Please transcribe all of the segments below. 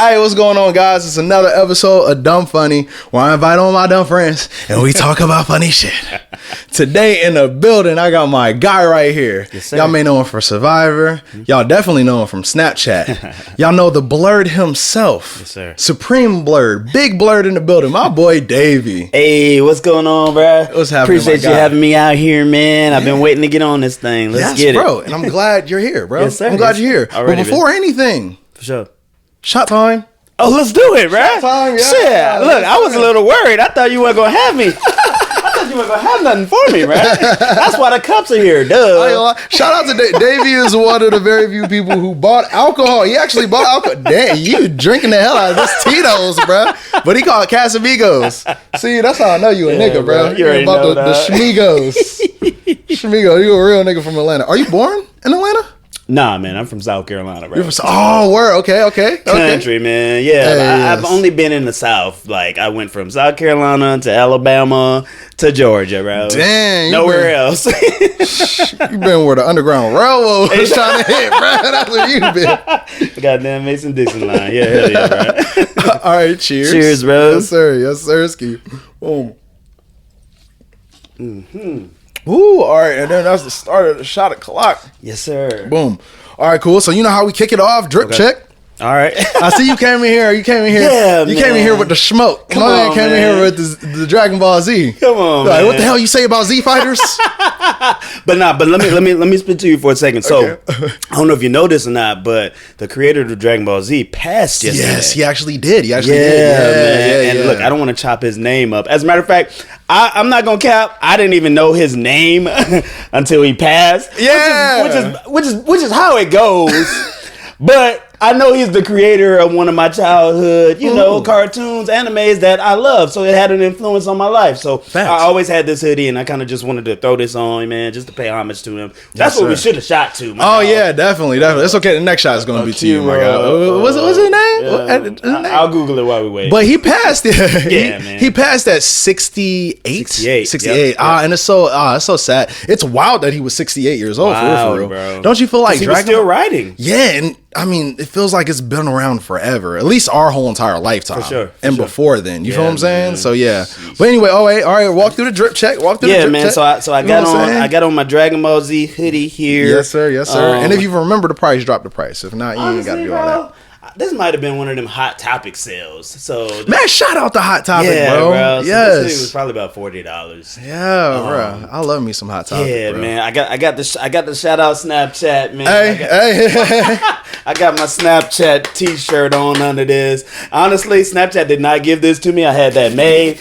Hey, what's going on, guys? It's another episode of Dumb Funny, where I invite all my dumb friends and we talk about funny shit. Today in the building, I got my guy right here. Yes, y'all may know him for Survivor. Y'all definitely know him from Snapchat. Y'all know the Blerd himself. Yes, sir. Supreme Blerd. Big Blerd in the building. My boy, Davie. Hey, what's going on, bro? What's happening, Appreciate you having me out here, man. I've been waiting to get on this thing. Let's get it. Bro. And I'm glad you're here, bro. Yes, sir. I'm glad you're here. Already, but before anything, for sure. shot time. Oh, let's do it, bro. Shot time, yeah. Shit, look, I was a little worried. I thought you weren't gonna have me. I thought you weren't gonna have nothing for me, right? That's why the cups are here, duh. Shout out to Davie is one of the very few people who bought alcohol. He actually bought alcohol. Damn, you drinking the hell out of this Tito's, bro. But he called Casamigos. See, that's how I know you a nigga, bro. You already about know the that. Schmigos. Schmigo, you a real nigga from Atlanta. Are you born in Atlanta? Nah, man, I'm from South Carolina, bro. You're from, oh, word. Okay. Country, man. Yeah, Hey, I've only been in the South. Like, I went from South Carolina to Alabama to Georgia, bro. Damn. Nowhere else. You been where the Underground Railroad was trying to hit, bro. That's where you been. Goddamn Mason-Dixon line. Yeah, hell yeah, bro. All right, cheers. Cheers, bro. Yes, sir. Yes, sir. Ski. Boom. Mm-hmm. Ooh, all right, and then that's the start of the shot o'clock. Yes, sir. Boom. All right, cool. So you know how we kick it off? Drip check. All right. I see you came in here. Yeah, you came in here with the smoke. Come My man on, came in man. here with the Dragon Ball Z. Come on, Like, man. what the hell you say about Z fighters? But let me spit to you for a second. So Okay. I don't know if you know this or not, but the creator of the Dragon Ball Z passed yesterday. Yes, he actually did. Yeah, did. man. And yeah. look, I don't want to chop his name up. As a matter of fact, I'm not gonna cap. I didn't even know his name until he passed. Yeah. which is how it goes. But I know he's the creator of one of my childhood, cartoons, animes that I love. So it had an influence on my life. So Facts. I always had this hoodie, and I kind of just wanted to throw this on, man, just to pay homage to him. That's Yes, what we sir. should have shot to. My Oh dog. yeah, definitely. It's okay. The next shot is going to be to you, my guy. What's his name? His name? I'll Google it while we wait. But he passed it. Yeah, man. He passed at 68. 68. Yep. And it's so sad. It's wild that he was 68 years old. Wow, for real. bro. Don't you feel like he was still writing? Yeah, and I mean, it feels like it's been around forever. At least our whole entire lifetime. For sure. And before then, you feel what I'm saying? man. So yeah. But anyway, all right. Walk through the drip check. Walk through the drip man. check. So I You know got what I'm saying? I got on my Dragon Ball Z hoodie here. Yes, sir. And if you remember the price, drop the price. If not, you ain't got to do all that. This might have been one of them Hot Topic sales. So Man, shout out the Hot Topic, yeah, bro. bro. So Yes. this hoodie was probably about $40. Yeah, bro. I love me some Hot Topic. Yeah, bro. man. I got the shout out Snapchat, man. Hey. I got my Snapchat T-shirt on under this. Honestly, Snapchat did not give this to me. I had that made.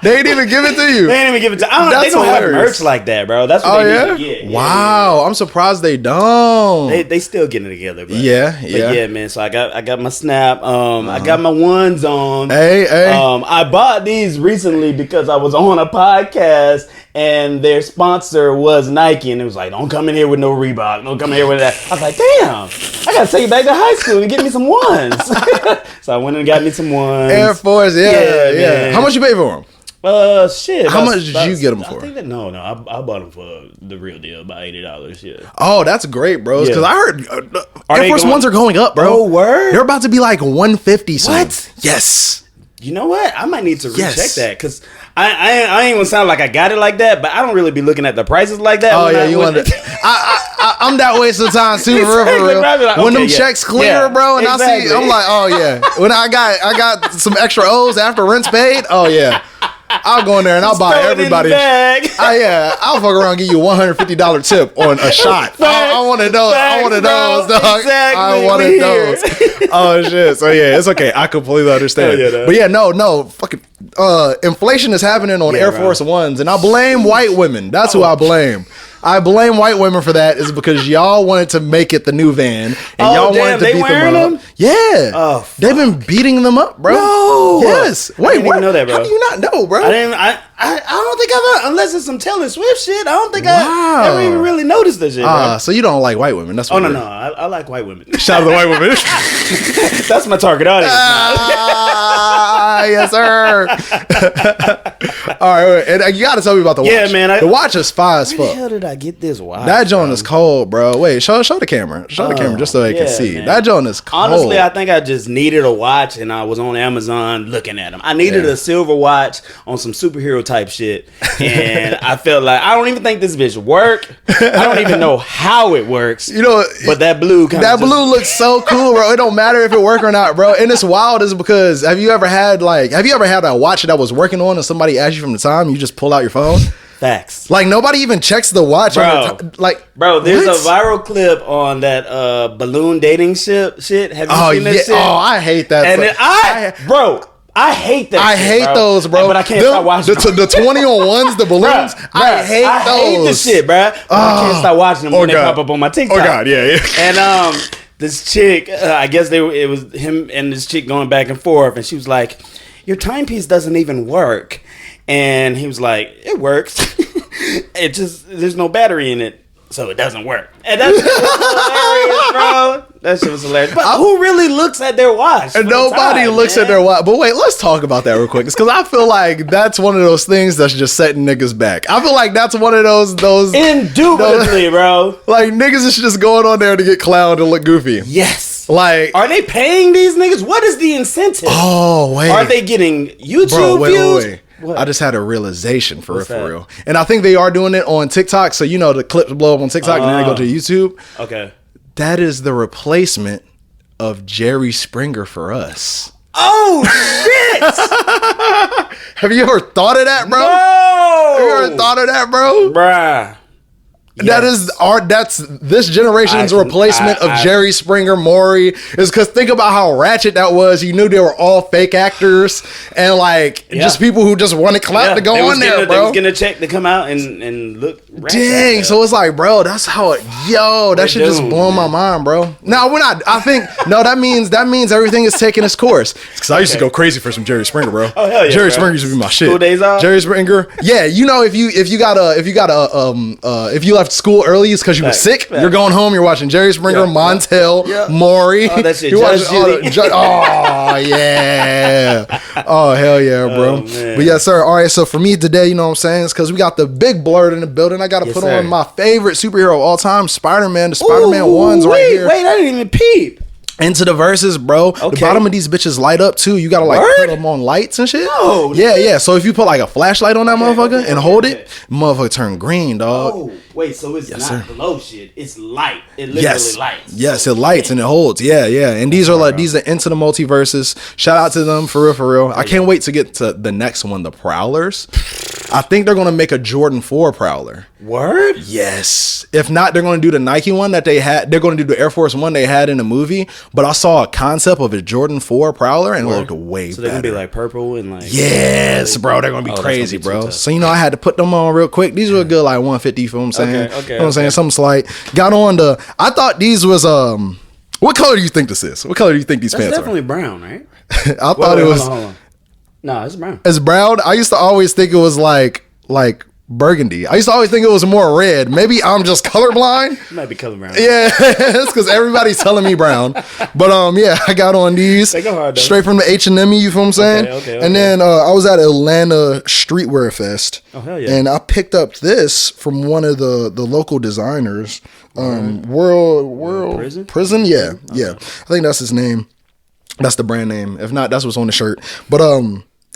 They didn't even give it to you. They didn't even give it to. That's they don't hilarious. have merch like that, bro. That's what they need to get. Wow. I'm surprised they don't. They still getting it together, bro. Yeah. But yeah, man. So I got my Snap. I got my ones on. Hey. I bought these recently because I was on a podcast and their sponsor was Nike, and it was like, "Don't come in here with no Reebok. Don't come in here with that." I was like, "Damn, I gotta take it back to high school and get me some ones." So I went and got me some ones. Air Force. Yeah. man. How much you pay for them? Shit. How much did you get them for? I think that I bought them for the real deal, about $80. Yeah. Oh, that's great, bros. Because Yeah. I heard Are Air they Force going- Ones are going up, bro. Oh, word? They're about to be like 150 soon. What? Yes. You know what? I might need to recheck Yes. that because I ain't gonna sound like I got it like that, but I don't really be looking at the prices like that. Oh when yeah, I- you when- want to? I'm that way sometimes too, for real. Exactly, right, like, When okay, them yeah. checks clear, Yeah, bro, and I exactly. see, I'm like, oh yeah. When I got some extra O's after rent's paid, oh yeah. I'll go in there and I'll buy Throw it in the everybody. bag. I'll fuck around and give you $150 tip on a shot. I wanted those. I wanted those, dog. Exactly. I wanted We those. Oh shit. So yeah, it's okay. I completely understand. Hell yeah, dog. But yeah, no, fucking inflation is happening on Air bro. Force Ones, and I blame white women. That's who I blame. I blame white women for that is because y'all wanted to make it the new van and y'all wanted to they beat wearing them up. them? Yeah. Oh, fuck. They've been beating them up, bro. No. Yes. Wait, didn't even know that, bro. How do you not know, bro? I don't think I've unless it's some Taylor Swift shit. I don't think Wow. I ever even really noticed this shit. Bro. So you don't like white women? That's Oh what no, I like white women. Shout out to the white women. That's my target audience. Yes, sir. All right, and you got to tell me about the watch. Yeah, man, the watch is fire as Where the fuck. hell did I I get this watch? That joint is cold, bro. Wait, show the camera. Show the camera just so they can see. Man. That joint is cold. Honestly, I think I just needed a watch, and I was on Amazon looking at them. I needed a silver watch on some superhero type shit, and I felt like I don't even think this bitch work. I don't even know how it works. You know, but that blue blue looks so cool, bro. It don't matter if it work or not, bro. And it's wild is because have you ever had a watch that was working on and somebody asked you from the time, you just pull out your phone? Facts. Like nobody even checks the watch. Bro, bro, there's what? a viral clip on that balloon dating shit. Have you seen that shit? Oh, I hate that. And I hate that. I hate those, bro. But I can't stop watching the 20 on ones, the balloons. I hate those. I hate this shit, bro. But I can't stop watching them when they pop up on my TikTok. Oh God, yeah. And this chick, I guess it was him and this chick going back and forth, and she was like, "Your timepiece doesn't even work," and he was like, "It works. It just there's no battery in it, so it doesn't work." And that's hilarious, bro. That shit was hilarious. But who really looks at their watch? And nobody looks at their watch. But wait, let's talk about that real quick. It's because I feel like that's one of those things that's just setting niggas back. I feel like that's one of those indubitably, bro. Like niggas is just going on there to get clowned and look goofy. Yes. Like, are they paying these niggas? What is the incentive? Oh wait, are they getting YouTube views? Wait. What? I just had a realization for real. And I think they are doing it on TikTok. So, you know, the clips blow up on TikTok and then they go to YouTube. Okay. That is the replacement of Jerry Springer for us. Oh, shit. Have you ever thought of that, bro? No. Have you ever thought of that, bro? Bruh. Yes. That's this generation's replacement of Jerry Springer, Maury. Is because think about how ratchet that was. You knew they were all fake actors and just people who just wanted clout to go on there, bro. They was getting a check to come out and look ratchet. Dang, so it's like, bro, that's how it. That shit just blown my mind, bro. No, we're not. I think that means everything is taking its course. Because I used to go crazy for some Jerry Springer, bro. Oh hell yeah, Jerry Springer used to be my shit. School days off. Jerry Springer, yeah. You know, if you left school early, it's because you were sick. You're going home. You're watching Jerry Springer, Montel, Maury. Oh, that shit. You're watching oh yeah. Oh hell yeah, bro. But yes, sir. All right. So for me today, you know what I'm saying? It's because we got the big Blerd in the building. I got to put on my favorite superhero of all time, Spider-Man. The Spider-Man ones right here. Wait, I didn't even peep. Into the verses, bro. Okay. The bottom of these bitches light up too. You gotta put them on lights and shit. No, yeah. So if you put like a flashlight on that motherfucker and hold it, motherfucker turn green, dog. Oh, wait. So it's not glow shit. It's light. It literally lights. Yes, it lights and it holds. Yeah. And these are these are Into the Multiverses. Shout out to them for real. I can't wait to get to the next one, the Prowlers. I think they're gonna make a Jordan 4 Prowler. Word? Yes. If not, they're gonna do the Nike one that they had. They're gonna do the Air Force One they had in the movie. But I saw a concept of a Jordan 4 Prowler and it looked way better. So they're gonna be like purple and like yes, bro. They're gonna be crazy, bro. So you know, I had to put them on real quick. These were a good like 150. You feel what I'm saying? Okay. You know what I'm saying? Something slight. Got on the. I thought these was What color do you think this is? What color do you think these pants are? Definitely brown, right? I thought it was. Hold on. No, it's brown. It's brown. I used to always think it was like burgundy. I used to always think it was more red. Maybe I'm just colorblind. You might be colorblind. Yeah, it's because everybody's telling me brown. But I got on these they go hard, though. Straight from the H&M. You feel what I'm saying? Okay. And then I was at Atlanta Streetwear Fest. Oh hell yeah! And I picked up this from one of the local designers. World Prison. Yeah. I think that's his name. That's the brand name. If not, that's what's on the shirt. But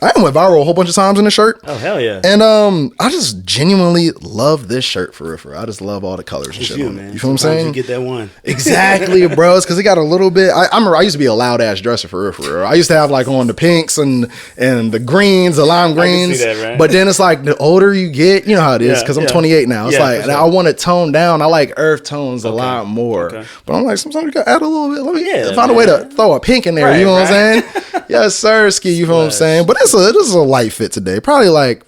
I went viral a whole bunch of times in the shirt. Oh hell yeah! And I just genuinely love this shirt for real. I just love all the colors and shit. Man. You feel what I'm saying? You get that one exactly, bro. It's because it got a little bit. I used to be a loud ass dresser for real. I used to have like on the pinks and the greens, the lime greens. I can see that, right? But then it's like the older you get, you know how it is. Because I'm 28 now. It's like I want to tone down. I like earth tones a lot more. Okay. But I'm like sometimes you gotta add a little bit. Let me find a way to throw a pink in there. You know what I'm saying? Yes, sir, ski. You feel what I'm saying? But this is a light fit today. Probably like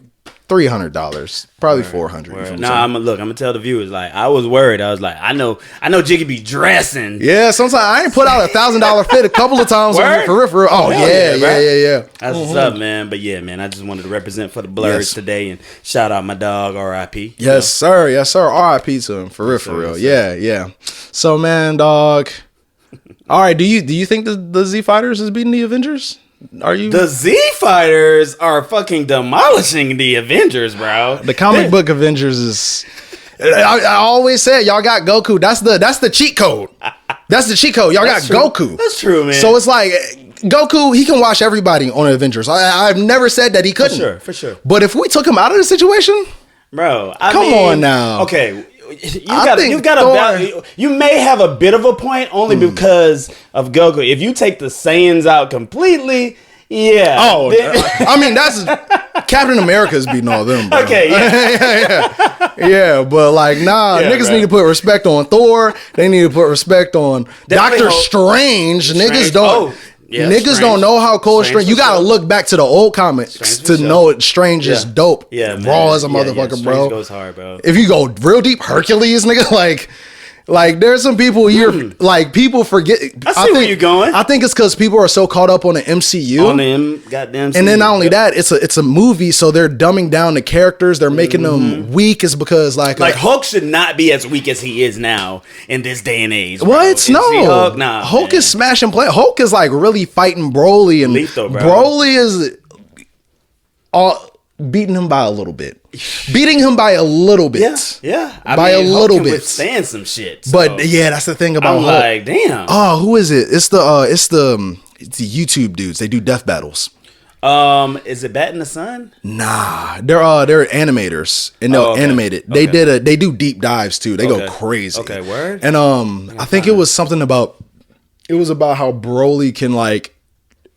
$300, probably $400. Nah, I'm gonna tell the viewers. Like I was worried. I was like, I know Jiggy be dressing. Yeah, sometimes I ain't put out $1,000 fit a couple of times on here for real. Oh yeah. That's what's up, man. But yeah, man, I just wanted to represent for the Blerds today and shout out my dog, R.I.P. Yes, sir. R.I.P. to him for real. Yeah. So man, dog. All right, do you think the Z Fighters is beating the Avengers? Are you? The Z Fighters are fucking demolishing the Avengers, bro. The comic book Avengers is I always said y'all got Goku. That's the cheat code. That's the cheat code. Y'all got Goku. That's true, man. So it's like Goku, he can watch everybody on Avengers. I've never said that he couldn't. For sure. But if we took him out of the situation, bro, come on now. Okay, you may have a bit of a point only because of Goku. If you take the Saiyans out completely, yeah. Oh, I mean that's Captain America's beating all them, bro. Okay, yeah. Yeah, but like, niggas need to put respect on Thor. They need to put respect on Doctor Strange. Niggas don't. Niggas don't know how cold Strange. You gotta look back to the old comics to know Strange is dope. Yeah, man. Raw as a motherfucker, bro. Strange goes hard, bro. If you go real deep, Hercules, nigga, like there's some people here, like people forget. I see where you're going. I think it's because people are so caught up on the MCU. On the goddamn. And then not only that, it's a movie, so they're dumbing down the characters. They're making them weak. Is because like Hulk should not be as weak as he is now in this day and age. Bro. What? No. Hulk is smashing play. Hulk is like really fighting Broly, and lethal, bro. Broly is beating him by a little bit. Beating him by a little bit. Yeah. By a little bit. Withstand some shit. So. But yeah, that's the thing about I'm Hulk. like, damn. Oh, who is it? It's the YouTube dudes. They do death battles. Is it Bat in the Sun? Nah, they're animators and they'll animate it. They do deep dives too. They go crazy. Okay, word. And I think it was something about how Broly can like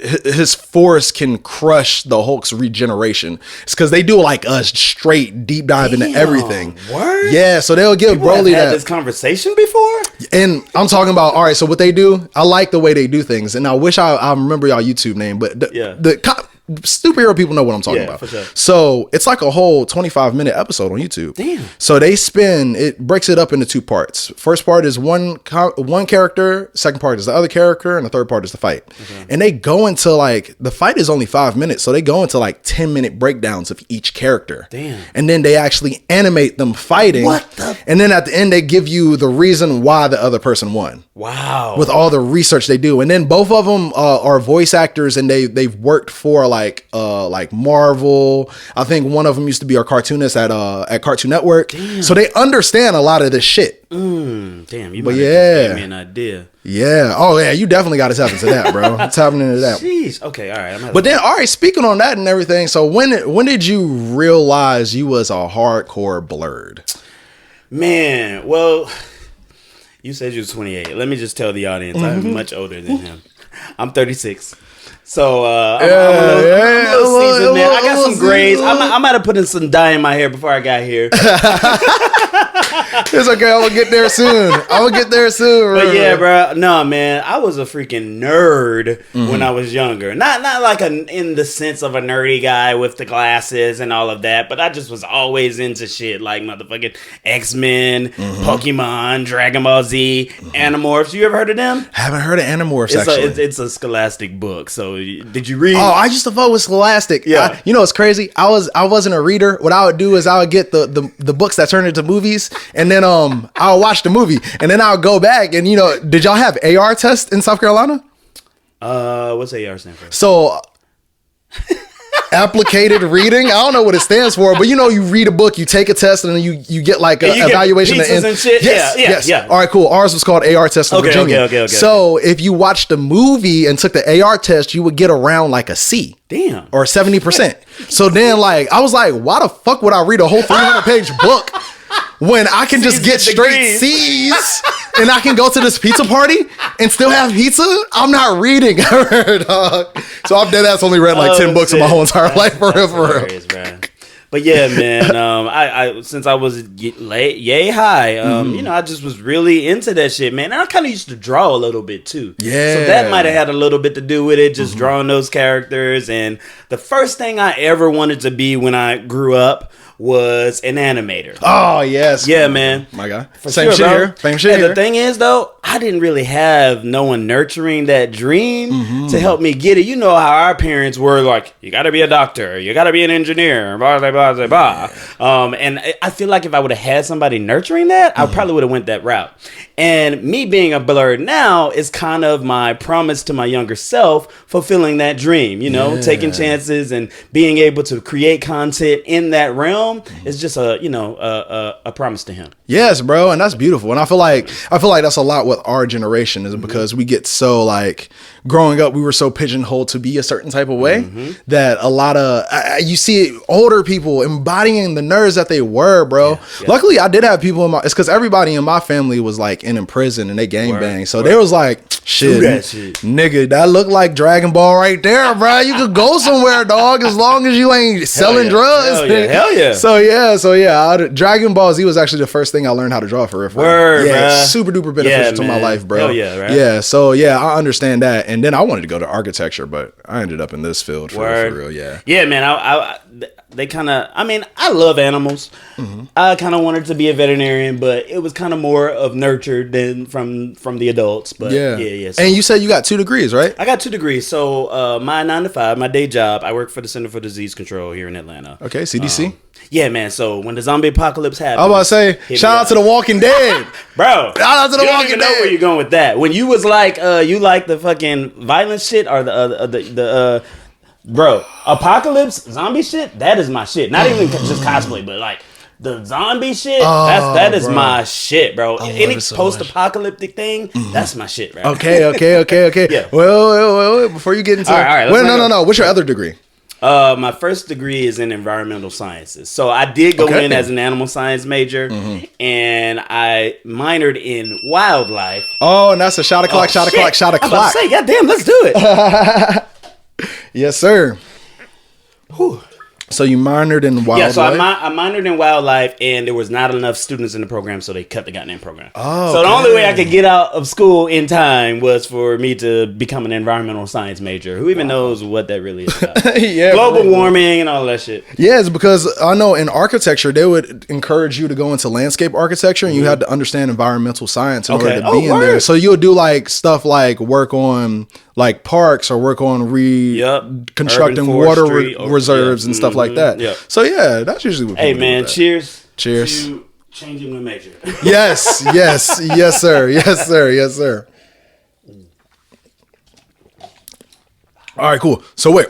his force can crush the Hulk's regeneration. It's because they do like a straight deep dive into everything. Word? Yeah, so they'll give Broly had this conversation before. And I'm talking about, all right, so what they do, I like the way they do things, and I wish I remember y'all YouTube name, but the superhero people know what I'm talking about. For sure. So it's like a whole 25-minute episode on YouTube. Damn. So it breaks it up into two parts. First part is one character, second part is the other character, and the third part is the fight. Okay. And they go into like, the fight is only 5 minutes, so they go into like 10-minute breakdowns of each character. Damn. And then they actually animate them fighting. And then at the end they give you the reason why the other person won. Wow. With all the research they do. And then both of them are voice actors, and they've worked for like Marvel. I think one of them used to be our cartoonist at Cartoon Network. Damn. So they understand a lot of this shit. Damn, you might have gave me an idea. Yeah. Oh yeah, you definitely got to tap into that, bro. Tap into that. Jeez. Okay. All right. But then, all right. Speaking on that and everything. So when did you realize you was a hardcore Blerd? Man, well, you said you was 28. Let me just tell the audience I'm much older than him. I'm 36. So I'm a little seasoned, man. I got some grades. I might have put in some dye in my hair before I got here. It's okay. I'm gonna get there soon. But yeah, bro. No, man. I was a freaking nerd when I was younger. Not like in the sense of a nerdy guy with the glasses and all of that. But I just was always into shit like motherfucking X-Men, Pokemon, Dragon Ball Z, Animorphs. You ever heard of them? Haven't heard of Animorphs. Actually, it's a Scholastic book. So did you read? Oh, I used to vote with Scholastic. Yeah. You know what's crazy? I wasn't a reader. What I would do is I would get the books that turned into movies, and then I'll watch the movie, and then I'll go back and did y'all have AR test in South Carolina? What's AR stand for? So applicated reading. I don't know what it stands for, but you read a book, you take a test, and then you get like an evaluation at the end. And shit? Yes. All right, cool. Ours was called AR test in Virginia. Okay. So if you watched the movie and took the AR test, you would get around like a C. Damn. Or 70%. So then I was like, why the fuck would I read a whole 300-page book when I can just get straight C's and I can go to this pizza party and still have pizza? I'm not reading ever, dog. So I've dead ass only read like 10 books in my whole entire life, for real. But yeah, man, I since I was yay high, I just was really into that shit, man. And I kind of used to draw a little bit too. Yeah. So that might have had a little bit to do with it, just drawing those characters. And the first thing I ever wanted to be when I grew up was an animator. Oh, yes. Yeah, man. My God. Same shit here. The thing is, though, I didn't really have no one nurturing that dream to help me get it. You know how our parents were like, you got to be a doctor, you got to be an engineer, blah, blah, blah, blah, blah. And I feel like if I would have had somebody nurturing that, I probably would have went that route. And me being a Blerd now is kind of my promise to my younger self, fulfilling that dream, taking chances and being able to create content in that realm. home is just a promise to him. Yes, bro, and that's beautiful. And I feel like that's a lot with our generation is because we get so like growing up, we were so pigeonholed to be a certain type of way that a lot of you see older people embodying the nerds that they were, bro. Yeah. Luckily, I did have people it's because everybody in my family was like in prison and they gangbang, so they was like, shit, nigga, that looked like Dragon Ball right there, bro. You could go somewhere, dog, as long as you ain't selling drugs. Hell yeah. So Dragon Ball Z was actually the first thing I learned how to draw for real. Word, yeah, bruh. super duper beneficial to my life, bro. Hell yeah, right? Yeah, so yeah, I understand that. And then I wanted to go to architecture, but I ended up in this field for real. Yeah. Yeah, man. They kind of, I love animals. I kind of wanted to be a veterinarian, but it was kind of more of nurtured than from the adults. But yeah. So, and you said you got 2 degrees, right? I got 2 degrees. So my 9 to 5, my day job, I work for the Center for Disease Control here in Atlanta. Okay, CDC. Yeah, man. So when the zombie apocalypse happened, I was about to say, shout out to The Walking Dead, bro. Shout out to The Walking Dead. Know where you're going with that? When you was like, you like the fucking violent shit or the bro, apocalypse zombie shit. That is my shit. Not even just cosplay, but like the zombie shit. That is my shit, bro. Any post-apocalyptic thing, that's my shit, right? Okay. Yeah. Well, before you get into all right. No. What's your other degree? My first degree is in environmental sciences. So I did go in as an animal science major, and I minored in wildlife. Oh, and that's a shot o'clock. I was about to say, goddamn, let's do it. Yes, sir. Whew. So you minored in wildlife? Yeah, so I minored in wildlife, and there was not enough students in the program, so they cut the goddamn program. Oh, so the only way I could get out of school in time was for me to become an environmental science major. Who even knows what that really is about? Yeah, global warming and all that shit. Yeah, it's because I know in architecture, they would encourage you to go into landscape architecture, and you had to understand environmental science in order to be in there. So you'll do like stuff like work on like parks or work on constructing water reserves and stuff like that. Yep. So yeah, that's usually what people do. Cheers. Cheers. To changing my major. Yes, sir. All right, cool. So wait.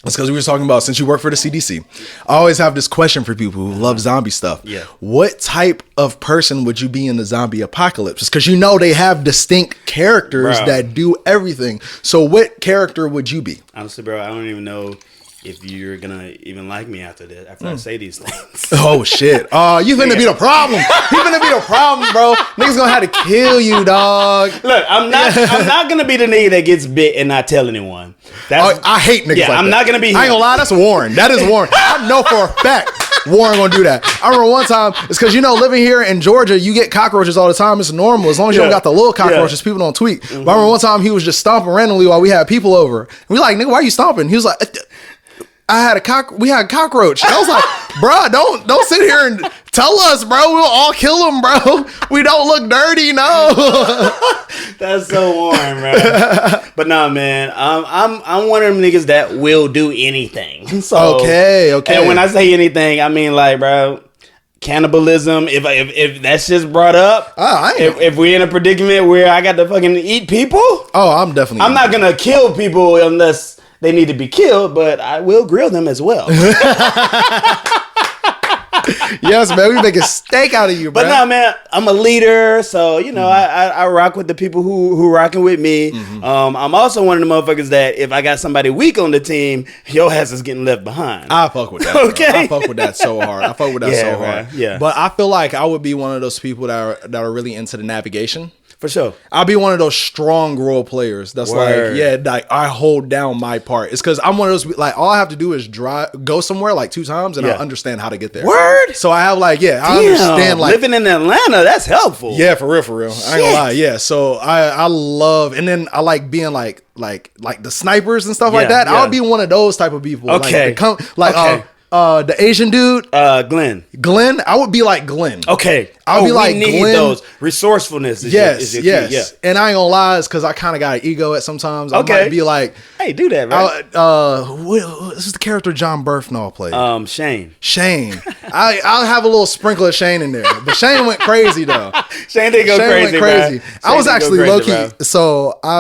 It's because we were talking about, since you work for the CDC, I always have this question for people who love zombie stuff. Yeah. What type of person would you be in the zombie apocalypse? Because you know they have distinct characters that do everything. So what character would you be? Honestly, bro, I don't even know if you're gonna even like me after I say these things. Oh shit. You finna be the problem. You finna be the problem, bro. Niggas gonna have to kill you, dog. Look, I'm not gonna be the nigga that gets bit and not tell anyone. I hate niggas like that. I'm not gonna be him. I ain't gonna lie, that's Warren. That is Warren. I know for a fact Warren gonna do that. I remember one time, it's because living here in Georgia, you get cockroaches all the time. It's normal. As long as you don't got the little cockroaches, people don't tweak. But I remember one time he was just stomping randomly while we had people over. And we like, nigga, why are you stomping? He was like, we had a cockroach. And I was like, bro, don't sit here and tell us, bro. We'll all kill them, bro. We don't look dirty, no. That's so warm, bro. But nah, man, I'm one of them niggas that will do anything. So, okay. And when I say anything, I mean like, bro, cannibalism. If that's just brought up, if we're in a predicament where I got to fucking eat people, I'm definitely. I'm not gonna kill people unless they need to be killed, but I will grill them as well. Yes, man, we make a steak out of you, bro. But nah, man, I'm a leader, so I rock with the people who rocking with me. I'm also one of the motherfuckers that if I got somebody weak on the team, your ass is getting left behind. I fuck with that. Okay, bro. I fuck with that so hard. Yeah, but I feel like I would be one of those people that are really into the navigation. For sure. I'll be one of those strong role players that's like I hold down my part. It's because I'm one of those, like, all I have to do is go somewhere like 2 times and I understand how to get there. Word? So I have I understand, like, living in Atlanta, that's helpful. Yeah, for real. I ain't gonna lie. Yeah. So I love, and then I like being like the snipers and stuff like that. I'll be one of those type of people. Okay. The Asian dude, Glenn, I would be like Glenn. Okay, I would be like need Glenn. Those resourcefulness. Yes. And I ain't gonna lie, it's because I kind of got an ego at sometimes. I might be like, hey, do that, right? This is the character John Bernthal played. Shane. I'll have a little sprinkle of Shane in there, but Shane went crazy though. Shane didn't go crazy. Went crazy. I was actually low key. So I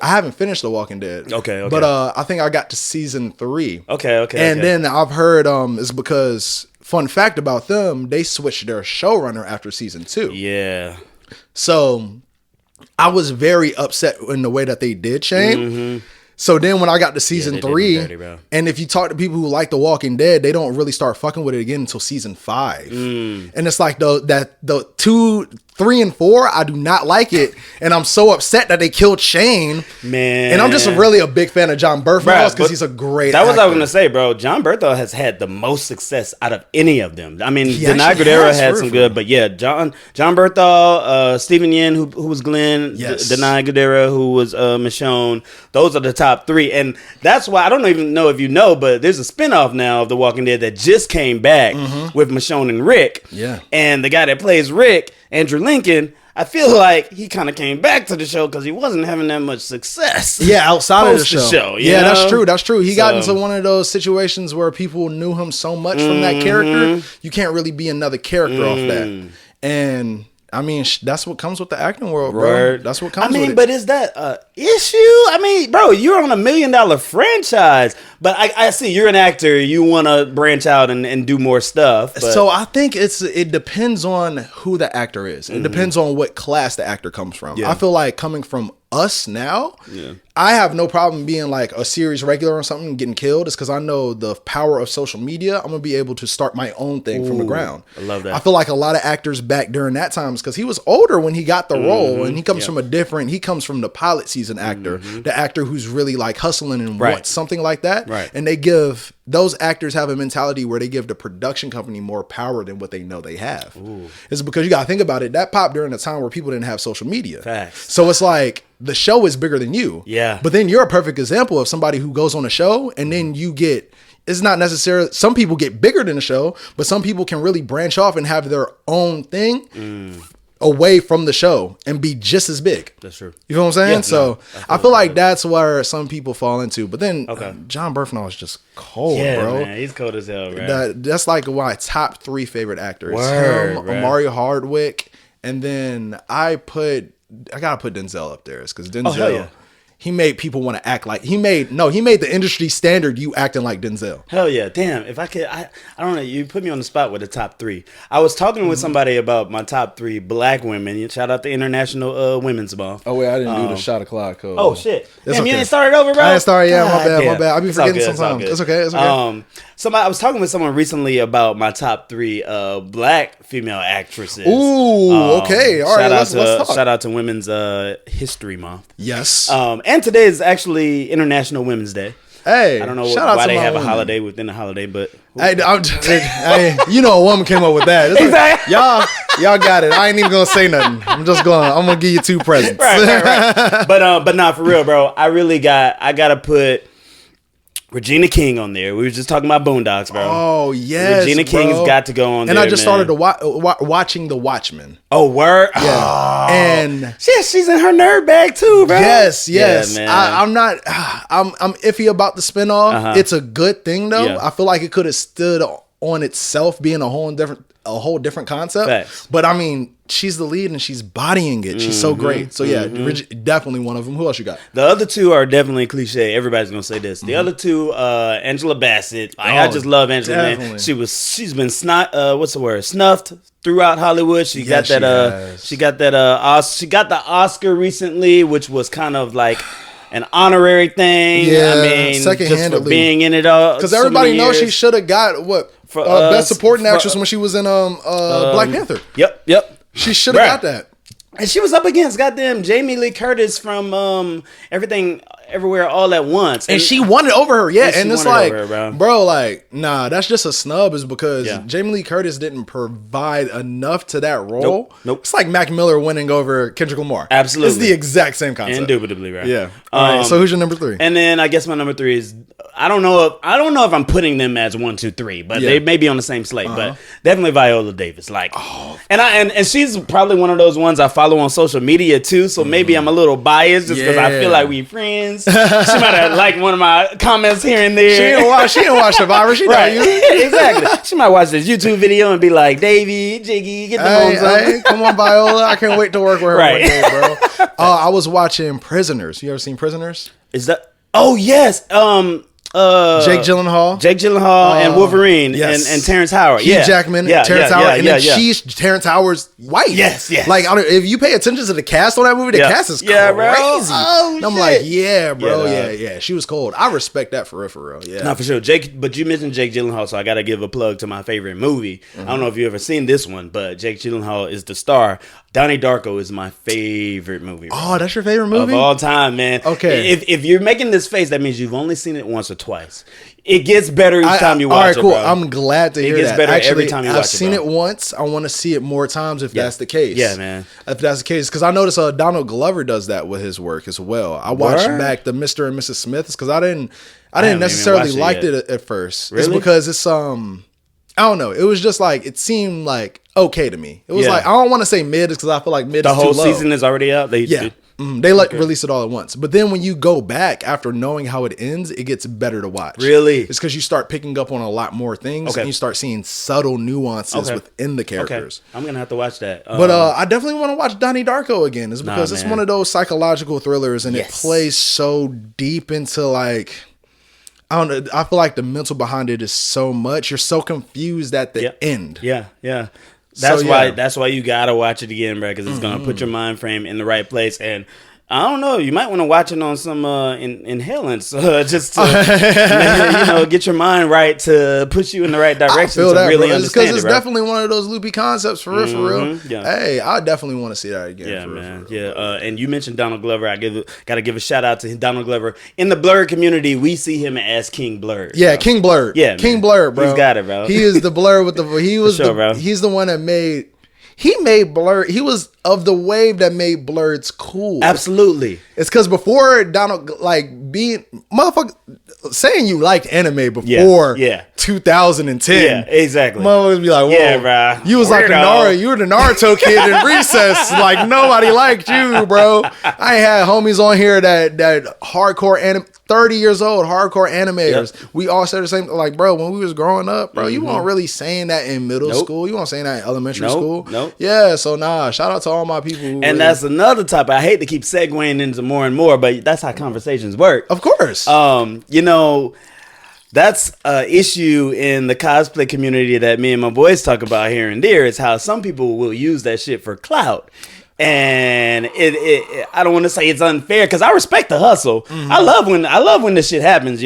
haven't finished The Walking Dead. Okay. But I think I got to season 3. Okay. And then I've heard it's because fun fact about them, they switched their showrunner after season 2. Yeah. So I was very upset in the way that they did Shane. Mm-hmm. So then when I got to season 3, dirty, and if you talk to people who like The Walking Dead, they don't really start fucking with it again until season 5. And it's like the 2, 3, and 4, I do not like it. And I'm so upset that they killed Shane. Man. And I'm just really a big fan of John Berthold because he's a great actor. That was what I was going to say, bro. John Berthold has had the most success out of any of them. I mean, Denai Guerrero had some good, but yeah, John Berthold, Stephen Yen, who was Glenn, Denai Guerrero, who was Michonne. Those are the top 3. And that's why, I don't even know if you know, but there's a spinoff now of The Walking Dead that just came back with Michonne and Rick. Yeah. And the guy that plays Rick, Andrew Lincoln, I feel like he kind of came back to the show because he wasn't having that much success. Yeah, outside of the show. You know? That's true. That's true. He got into one of those situations where people knew him so much from that character, you can't really be another character off that. And I mean, that's what comes with the acting world, bro. Word. That's what comes with it. But is that an issue? I mean, bro, you're on $1 million franchise. But I see you're an actor. You want to branch out and do more stuff. But. So I think it depends on who the actor is. It depends on what class the actor comes from. Yeah. I feel like coming from us now, I have no problem being like a series regular or something and getting killed. It's because I know the power of social media. I'm gonna be able to start my own thing from the ground. I love that. I feel like a lot of actors back during that time, because he was older when he got the role, and he comes from he comes from the pilot season actor, the actor who's really like hustling and wants something like that. Right. And those actors have a mentality where they give the production company more power than what they know they have. It's because you gotta think about it. That popped during a time where people didn't have social media. Facts. So it's like the show is bigger than you. Yeah. But then you're a perfect example of somebody who goes on a show and then you get, it's not necessarily, some people get bigger than the show, but some people can really branch off and have their own thing away from the show and be just as big. That's true. You know what I'm saying? Yeah, so I feel like that's where some people fall into. But then John Berthold is just cold, bro. Man, he's cold as hell, bro. That's like my top 3 favorite actors. Word, him, bro. Mario Hardwick, and then I gotta put Denzel up there because Denzel, he made people want to act like he made the industry standard. You acting like Denzel. Hell yeah. Damn. If I could, I don't know. You put me on the spot with the top 3. I was talking with somebody about my top 3 black women. Shout out to International Women's Month. Oh wait, I didn't do the shot o'clock code. Oh shit. Damn, okay. you ain't started over, bro? I ain't started. Yeah, God, my bad. I be forgetting It's sometimes. It's okay. I was talking with someone recently about my top 3 black female actresses. Ooh, okay. All right, let's talk. Shout out to Women's History Month. Yes. And today is actually International Women's Day. Hey, I don't know why they have a holiday within a holiday, but hey, you know, a woman came up with that. It's exactly. Like, y'all got it. I ain't even gonna say nothing. I'm gonna give you 2 presents. right. But nah, for real, bro. I gotta put Regina King on there. We were just talking about Boondocks, bro. Oh yes, Regina King's got to go on there. And I just started to watching The Watchmen. Oh, word. Yeah, oh. and she's in her nerd bag too, bro. Yes. Yeah, man. I'm not. I'm iffy about the spinoff. It's a good thing though. Yeah. I feel like it could have stood on itself, being a whole different concept. Facts. But I mean, she's the lead and she's bodying it. She's so great. So yeah, definitely one of them. Who else you got? The other 2 are definitely cliche. Everybody's gonna say this. The other 2, Angela Bassett. I just love Angela. Man. She's been snuffed throughout Hollywood. She got the Oscar recently, which was kind of like an honorary thing. Yeah, I mean, just for being in it all. Because everybody knows she should have got best supporting actress when she was in Black Panther. Yep. She should have got that. And she was up against goddamn Jamie Lee Curtis from Everything Everywhere All at Once. And she won it over her, yeah. And it's like, her, bro, like, nah, that's just a snub, is because Jamie Lee Curtis didn't provide enough to that role. Nope. It's like Mac Miller winning over Kendrick Lamar. Absolutely. It's the exact same concept. Indubitably, right? Yeah. All right, so who's your number 3? And then I guess my number 3 is, I don't know if I'm putting them as 1, 2, 3, but they may be on the same slate. But definitely Viola Davis. Like, and she's probably one of those ones I follow on social media too. So maybe I'm a little biased just because I feel like we friends. She might have liked one of my comments here and there. She didn't watch Survivor. She know you. Exactly. She might watch this YouTube video and be like, Davie, Jiggy, get the bones up. Hey, come on, Viola. I can't wait to work with her one day, bro. I was watching Prisoners. You ever seen Prisoners? Is that? Oh yes. Jake Gyllenhaal, and Wolverine, yes. and Terrence Howard, Hugh Jackman, Terrence Howard, and then she's Terrence Howard's wife. Yes. Like, if you pay attention to the cast on that movie, the cast is crazy. Bro. Oh, and I'm like, yeah, bro, yeah. She was cold. I respect that for real. Yeah, no, for sure. But you mentioned Jake Gyllenhaal, so I got to give a plug to my favorite movie. I don't know if you ever seen this one, but Jake Gyllenhaal is the star. Donnie Darko is my favorite movie. Bro. Oh, that's your favorite movie of all time, man. Okay, if you're making this face, that means you've only seen it once or twice. It gets better each time you watch it. All right, cool. Bro. I'm glad to hear that. It gets better every time you watch it. I've seen it once. I want to see it more times if that's the case. Yeah, man. If that's the case, because I noticed Donald Glover does that with his work as well. I watched back the Mr. and Mrs. Smiths because I didn't necessarily like it at first. Really? It's because it's I don't know. It was just like, it seemed like okay to me. It was like, I don't want to say mid because I feel like mid is too low. The whole season is already out? They release it all at once. But then when you go back after knowing how it ends, it gets better to watch. Really? It's because you start picking up on a lot more things and you start seeing subtle nuances within the characters. I'm going to have to watch that. But I definitely want to watch Donnie Darko again. It's because it's one of those psychological thrillers and it plays so deep into like... I don't know. I feel like the mental behind it is so much. You're so confused at the end. Yeah. That's why you gotta watch it again, bro, because it's gonna put your mind frame in the right place. And I don't know, you might want to watch it on some inhalants just to get your mind right to push you in the right direction to really understand it. Because it's definitely one of those loopy concepts for real. Yeah. Hey, I definitely want to see that again. Yeah, man. And you mentioned Donald Glover. I gotta give a shout out to Donald Glover. In the Blerd community, we see him as King Blerd. Yeah, King Blerd. Yeah, King Blerd, bro. He's got it, bro. He is the Blerd with the. He's the one that made. He made Blerd. He was of the wave that made Blerd's cool. Absolutely. It's because before Donald, saying you liked anime before 2010. Yeah, exactly. Motherfuckers be like, whoa. Yeah, bro. You was like you were the Naruto kid in recess. Like, nobody liked you, bro. I ain't had homies on here that hardcore anime, 30 years old, hardcore animators. Yep. We all said the same, like, bro, when we was growing up, bro, you weren't really saying that in middle school. You weren't saying that in elementary school. Nope. Yeah, so shout out to all my people. That's another topic. I hate to keep segueing into more and more, but that's how conversations work. Of course. That's an issue in the cosplay community that me and my boys talk about here and there, is how some people will use that shit for clout. And I don't want to say it's unfair because I respect the hustle. Mm-hmm. I love when this shit happens,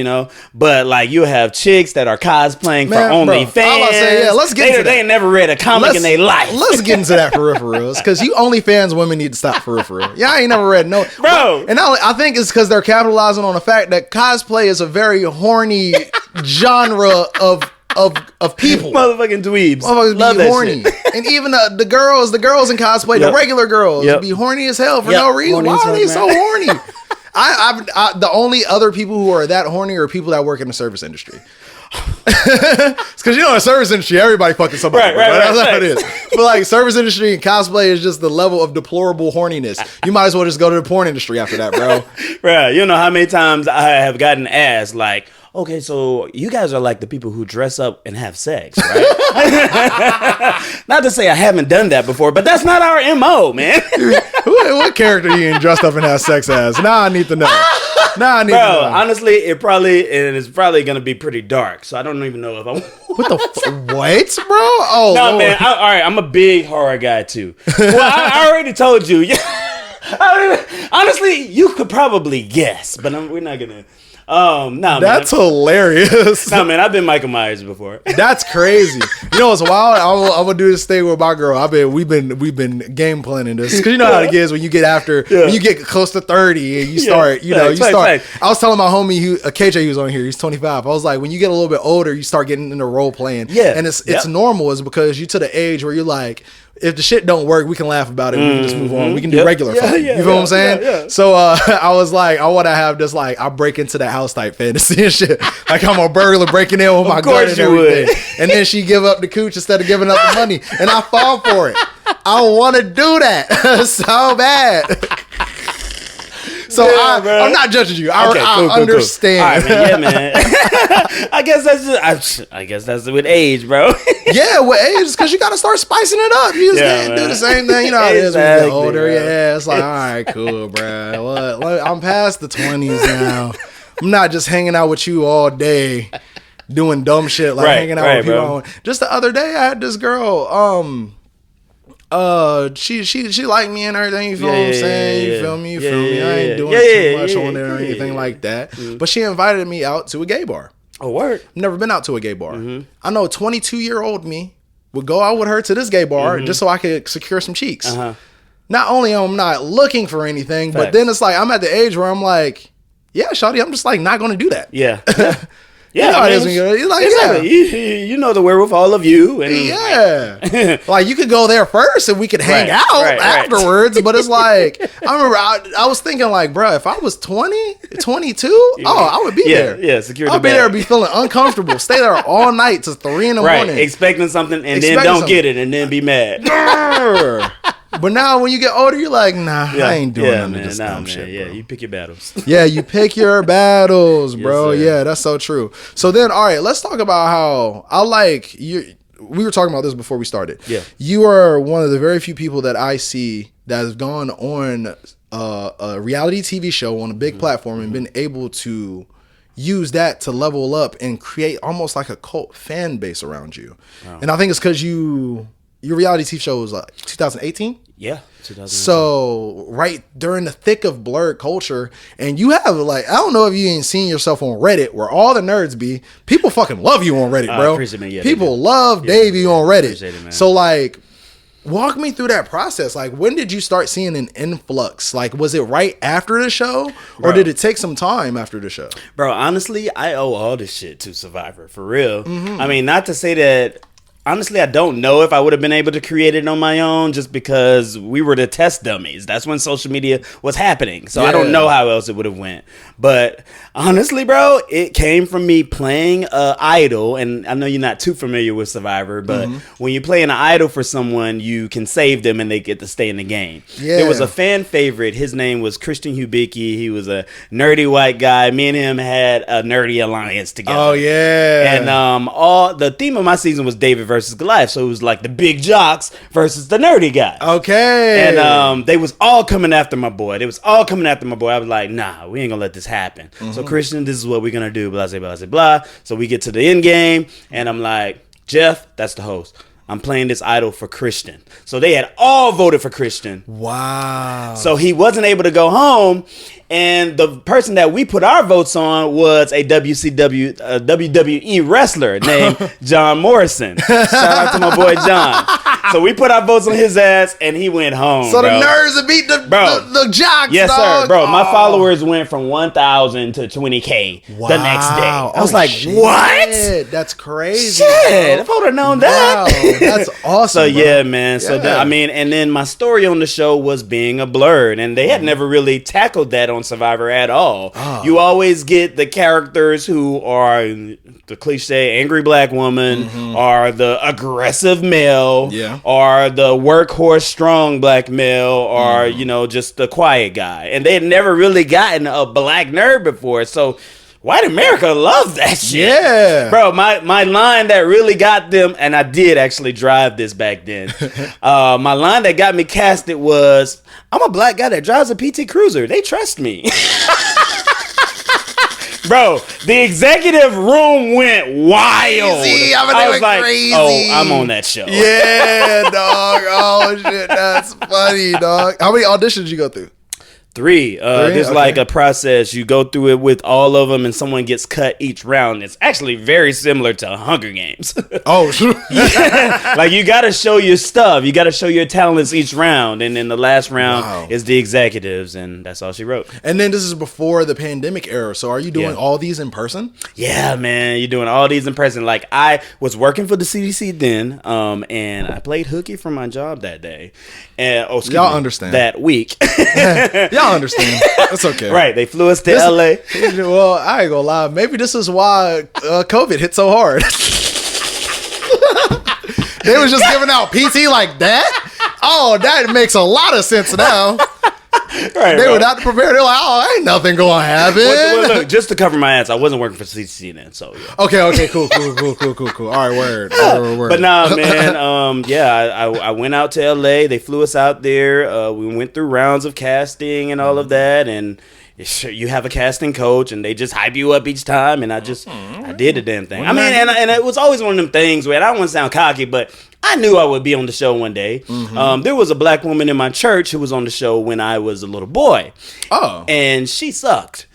But like, you have chicks that are cosplaying for OnlyFans. Let's get into that. They ain't never read a comic in their life. Let's get into that for real. Because you OnlyFans women need to stop for real. Yeah, I ain't never read no, bro. And I think it's because they're capitalizing on the fact that cosplay is a very horny genre of people. Motherfucking dweebs. Motherfuckers love be horny. And even the girls in cosplay, the regular girls be horny as hell for no reason. Why are they so horny? I the only other people who are that horny are people that work in the service industry. It's because in the service industry, everybody fucking somebody. Right. That's how it is. But like, service industry and cosplay is just the level of deplorable horniness. You might as well just go to the porn industry after that, bro. Right. You know how many times I have gotten asked, like, okay, so you guys are like the people who dress up and have sex, right? Not to say I haven't done that before, but that's not our MO, man. What character you ain't dressed up and have sex as? Now I need to know. Honestly, it's probably going to be pretty dark, so I don't even know if I... What the what, bro? Oh, no, Lord. Man. All right, I'm a big horror guy, too. Well, I already told you. Honestly, you could probably guess, but we're not going to... That's hilarious. No, man, I've been Michael Myers before. That's crazy. You know what's wild? I'm gonna do this thing with my girl. We've been game planning this because you know how it is when you get when you get close to 30 and you start. I was telling my homie KJ who's on here. He's 25. I was like, when you get a little bit older, you start getting into role playing. Yeah, and it's normal, is because you're to the age where you're like, if the shit don't work, we can laugh about it. We can just move on. We can do regular fun. You feel what I'm saying? Yeah. So I was like, I want to have this, like, I break into the house type fantasy and shit. Like, I'm a burglar breaking in with my gun and everything. And then she give up the cooch instead of giving up the money. And I fall for it. I want to do that so bad. So I'm not judging you. I understand. Cool. All right, man. I guess that's with age, bro. Yeah, with age, because you got to start spicing it up. You just can't do the same thing. You know how it is when you get older. Bro. Yeah, it's like, all right, cool, bro. I'm past the 20s now. I'm not just hanging out with you all day doing dumb shit like hanging out with people. Just the other day, I had this girl. She liked me and everything. You feel what I'm saying? You feel me? You feel me? I ain't doing too much on there or anything like that. But she invited me out to a gay bar. Oh, word. Never been out to a gay bar. I know 22-year-old me would go out with her to this gay bar just so I could secure some cheeks. Not only am I not looking for anything, but then it's like I'm at the age where I'm like, yeah, shawty, I'm just like not going to do that. Yeah. Yeah, you know the wherewithal of you. And yeah. Like you could go there first and we could hang out afterwards. But it's like, I remember I was thinking like, bro, if I was 20, 22, I would be there. Yeah, secure the I'd be there, be feeling uncomfortable. Stay there all night to 3 in the morning. Expecting something and then don't get it and then be mad. But now when you get older, you're like, nah, I ain't doing none of this dumb shit, bro. Yeah, you pick your battles. Yeah, you pick your battles, bro. Yes, yeah, that's so true. So then, all right, let's talk about how I like you. We were talking about this before we started. Yeah. You are one of the very few people that I see that has gone on a reality TV show on a big platform and been able to use that to level up and create almost like a cult fan base around you. Wow. And I think it's because your reality TV show was like 2018? Yeah, 2018. So right during the thick of Blerd culture, and you have like, I don't know if you ain't seen yourself on Reddit where all the nerds be. People fucking love you on Reddit, bro. People love Davie on Reddit. It, so like, walk me through that process. Like, when did you start seeing an influx? Like, was it right after the show, or did it take some time after the show? Bro, honestly, I owe all this shit to Survivor, for real. I mean, not to say that. Honestly, I don't know if I would have been able to create it on my own just because we were the test dummies. That's when social media was happening. So I don't know how else it would have went. But honestly, bro, it came from me playing Idol. And I know you're not too familiar with Survivor, but when you play an Idol for someone, you can save them and they get to stay in the game. Yeah. There was a fan favorite. His name was Christian Hubicki. He was a nerdy white guy. Me and him had a nerdy alliance together. Oh, yeah. And the theme of my season was David versus Goliath, so it was like the big jocks versus the nerdy guys. Okay. And they was all coming after my boy. I was like, nah, we ain't gonna let this happen. So Christian, this is what we're gonna do. Blah, blah, blah, blah. So we get to the end game, and I'm like, Jeff, that's the host. I'm playing this Idol for Christian. So they had all voted for Christian. Wow. So he wasn't able to go home. And the person that we put our votes on was a WWE wrestler named John Morrison. Shout out to my boy John. So we put our votes on his ass, and he went home. So the nerds beat the jocks. Yes, dog. sir, bro. My followers went from 1,000 to 20K the next day. I was like, shit. what? That's crazy. Shit, if I would have known that. Wow, that's awesome. So bro. yeah, man. So I mean, and then my story on the show was being a Blerd, and they had never really tackled that on Survivor at all. You always get the characters who are the cliche angry black woman, or the aggressive male, or the workhorse strong black male, or you know, just the quiet guy. And they had never really gotten a black nerd before, so white America loved that shit. Yeah. Bro, my line that really got them, and I did actually drive this back then. My line that got me casted was, I'm a black guy that drives a PT Cruiser. They trust me. Bro, the executive room went wild. I was like, crazy. Oh, I'm on that show. Yeah, dog. Oh, shit. That's funny, dog. How many auditions did you go through? 3. There's like a process. You go through it with all of them, and someone gets cut each round. It's actually very similar to Hunger Games. Oh, sure. Like, you got to show your stuff. You got to show your talents each round. And then the last round is the executives, and that's all she wrote. And then this is before the pandemic era. So are you doing all these in person? Yeah, man. You're doing all these in person. Like, I was working for the CDC then, and I played hooky for my job that day. And y'all understand that week. Y'all understand. That's okay. Right. They flew us to LA. Well, I ain't gonna lie. Maybe this is why COVID hit so hard. They was just giving out PT like that. Oh, that makes a lot of sense now. They were not prepared. They're like, oh, ain't nothing going to happen. Well, look, just to cover my ass, I wasn't working for CCC then, so yeah. Okay, cool. All right, word. But nah, man, I went out to LA. They flew us out there. We went through rounds of casting and all of that, and you have a casting coach, and they just hype you up each time, and I did the damn thing. I mean, and it was always one of them things where I don't want to sound cocky, but I knew I would be on the show one day. There was a black woman in my church who was on the show when I was a little boy. Oh. And she sucked.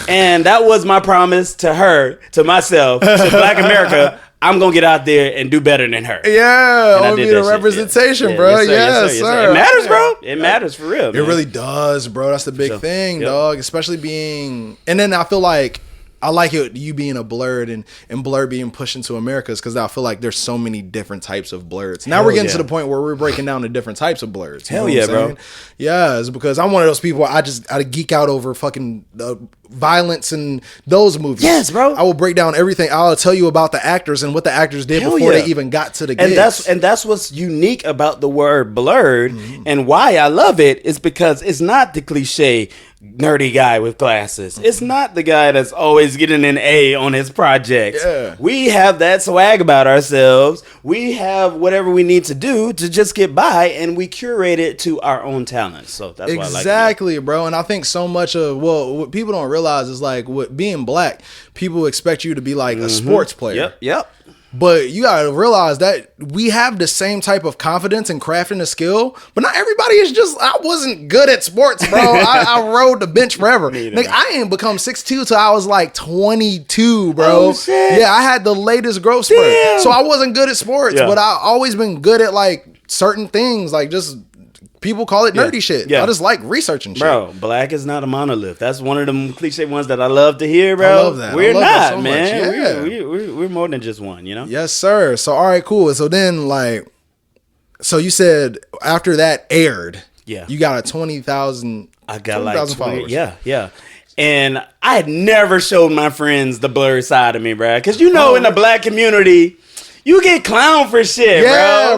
And that was my promise to her, to myself, to Black America. I'm going to get out there and do better than her. Yeah, I want to be the representation, bro. Yes, sir. It matters, bro. It matters for real, man. It really does, bro. That's the big thing, dog. Especially being... And then I feel like... I like it, you being a Blerd and Blerd being pushed into Americas, because I feel like there's so many different types of Blerds. Now we're getting to the point where we're breaking down the different types of Blerds. Hell yeah, bro. Yeah, it's because I'm one of those people, I geek out over fucking violence and those movies. Yes, bro. I will break down everything. I'll tell you about the actors and what the actors did before they even got to the gigs. And that's what's unique about the word Blerd, and why I love it is because it's not the cliche nerdy guy with glasses. It's not the guy that's always getting an A on his projects. Yeah. We have that swag about ourselves. We have whatever we need to do to just get by, and we curate it to our own talents. So that's why I like it. Exactly, bro. And I think so much of what people don't realize is like, what being black, people expect you to be like a sports player. Yep. But you gotta realize that we have the same type of confidence and crafting the skill, but not everybody is just. I wasn't good at sports, bro. I rode the bench forever. Nigga, I ain't become 6'2" till I was like 22, bro. Oh, shit. Yeah, I had the latest growth spurt, so I wasn't good at sports, but I always been good at like certain things, like just. People call it nerdy shit. Yeah. I just like researching shit. Bro, black is not a monolith. That's one of them cliche ones that I love to hear, bro. I love that. We're not, so man. Yeah. We're more than just one, you know? Yes, sir. So, all right, cool. So then, like, so you said after that aired, you got a 20,000 I got like 20, followers. Yeah. And I had never showed my friends the Blerd side of me, bro. Because in the black community... You get clowned for shit,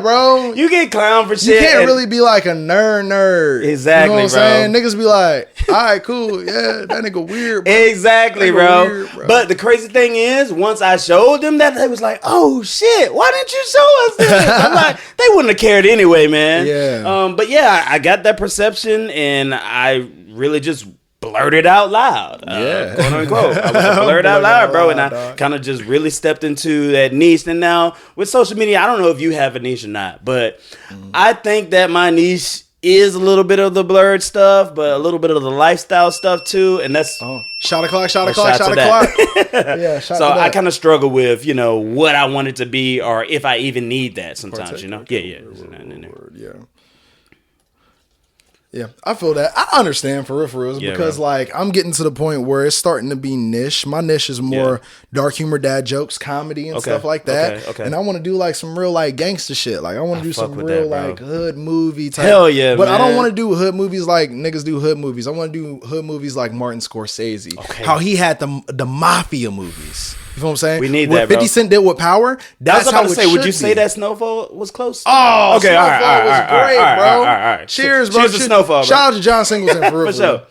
bro. You get clowned for shit. You can't really be like a nerd. Exactly, you know what I'm saying? Niggas be like, all right, cool. Yeah, that nigga weird, bro. Exactly, bro. But the crazy thing is, once I showed them that, they was like, oh, shit, why didn't you show us this? I'm like, they wouldn't have cared anyway, man. Yeah. But yeah, I got that perception, and I really just... blurted out loud, quote unquote. I was blurred out loud, bro, and I kind of just really stepped into that niche. And now with social media, I don't know if you have a niche or not, but I think that my niche is a little bit of the Blerd stuff, but a little bit of the lifestyle stuff too. And that's shot o'clock. Yeah, so I kind of struggle with what I want it to be, or if I even need that sometimes. Yeah, I feel that. I understand for real, because like I'm getting to the point where it's starting to be niche. My niche is more dark humor, dad jokes, comedy, and stuff like that. Okay. And I want to do like some real like gangster shit. Like I want to do some real like hood movie type. Hell yeah, but man. I don't want to do hood movies like niggas do hood movies. I want to do hood movies like Martin Scorsese. Okay. How he had the mafia movies. You know what I'm saying? We need what that, bro. 50 Cent did with Power. That's how it should be. Would you say that Snowfall was close? Oh, okay, Snowfall was great, bro. All right. Cheers, bro. Cheers to Snowfall, bro. Shout out to John Singleton for real. For sure.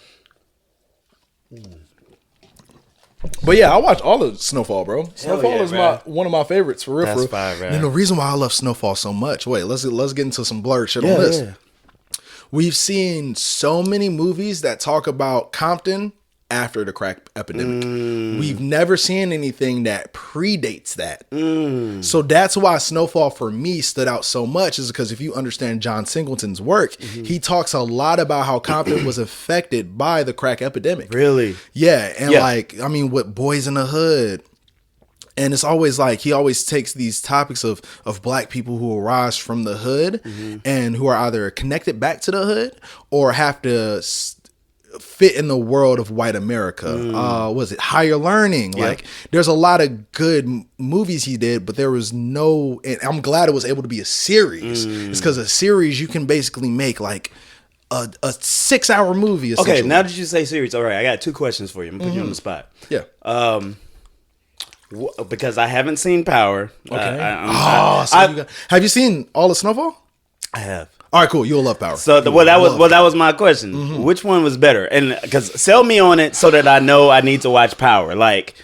But yeah, I watch all of Snowfall, bro. Snowfall is one of my favorites for real. That's fire, bro. And the reason why I love Snowfall so much. Wait, let's get into some Blerd shit on this. Yeah. We've seen so many movies that talk about Compton after the crack epidemic. We've never seen anything that predates that. So that's why Snowfall for me stood out so much, is because if you understand John Singleton's work, he talks a lot about how Compton was affected by the crack epidemic. Really? Yeah. And like, I mean, with Boys in the Hood, and it's always like, he always takes these topics of black people who arise from the hood and who are either connected back to the hood or have to fit in the world of white America. Was it Higher Learning? Yeah. Like, there's a lot of good movies he did, but there was no, and I'm glad it was able to be a series. It's because a series you can basically make like a 6-hour movie. Okay, now that you say series, all right, I got 2 questions for you. I'm gonna put you on the spot. Yeah. Because I haven't seen Power. Okay. Have you seen all of Snowfall? I have. All right, cool. You'll love Power. So that was my question. Mm-hmm. Which one was better? And because sell me on it so that I know I need to watch Power. Like,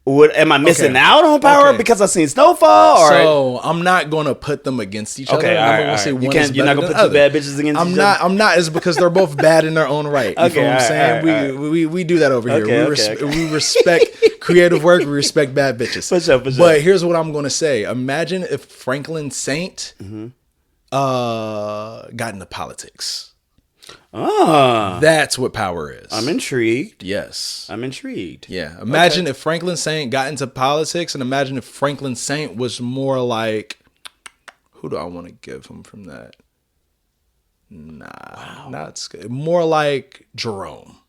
am I missing out on Power because I seen Snowfall? Or? So I'm not going to put them against each other. Okay, all right. You're not going to put two bad bitches against each other? I'm not. It's because they're both bad in their own right. You know what I'm saying? We do that over here. We respect creative work. We respect bad bitches. For sure. But here's what I'm going to say. Imagine if Franklin Saint got into politics. That's what Power is. I'm intrigued. Yes. I'm intrigued. Yeah. Imagine if Franklin Saint got into politics, and imagine if Franklin Saint was more like, who do I want to give him from that? Not more like Jerome.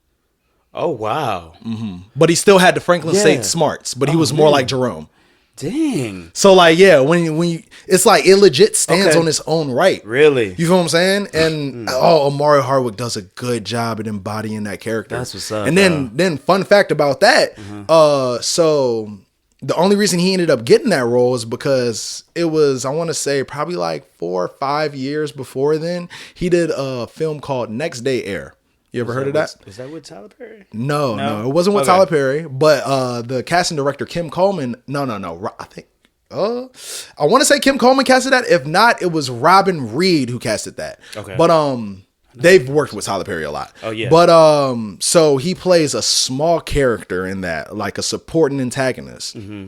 Oh, wow. Mm-hmm. But he still had the Franklin Saint smarts, but he was more like Jerome. Dang. So like, yeah, when you it's like it legit stands on its own right. Really? You feel what I'm saying? And Omari Hardwick does a good job at embodying that character. That's what's up. And then fun fact about that, so the only reason he ended up getting that role is because it was, I want to say probably like 4 or 5 years before then, he did a film called Next Day Air. You ever heard of that? Is that with Tyler Perry? No, it wasn't with Tyler Perry. But the casting director Kim Coleman. No. I think. I want to say Kim Coleman casted that. If not, it was Robin Reed who casted that. Okay. But they've worked with Tyler Perry a lot. Oh yeah. But so he plays a small character in that, like a supporting antagonist. Mm-hmm.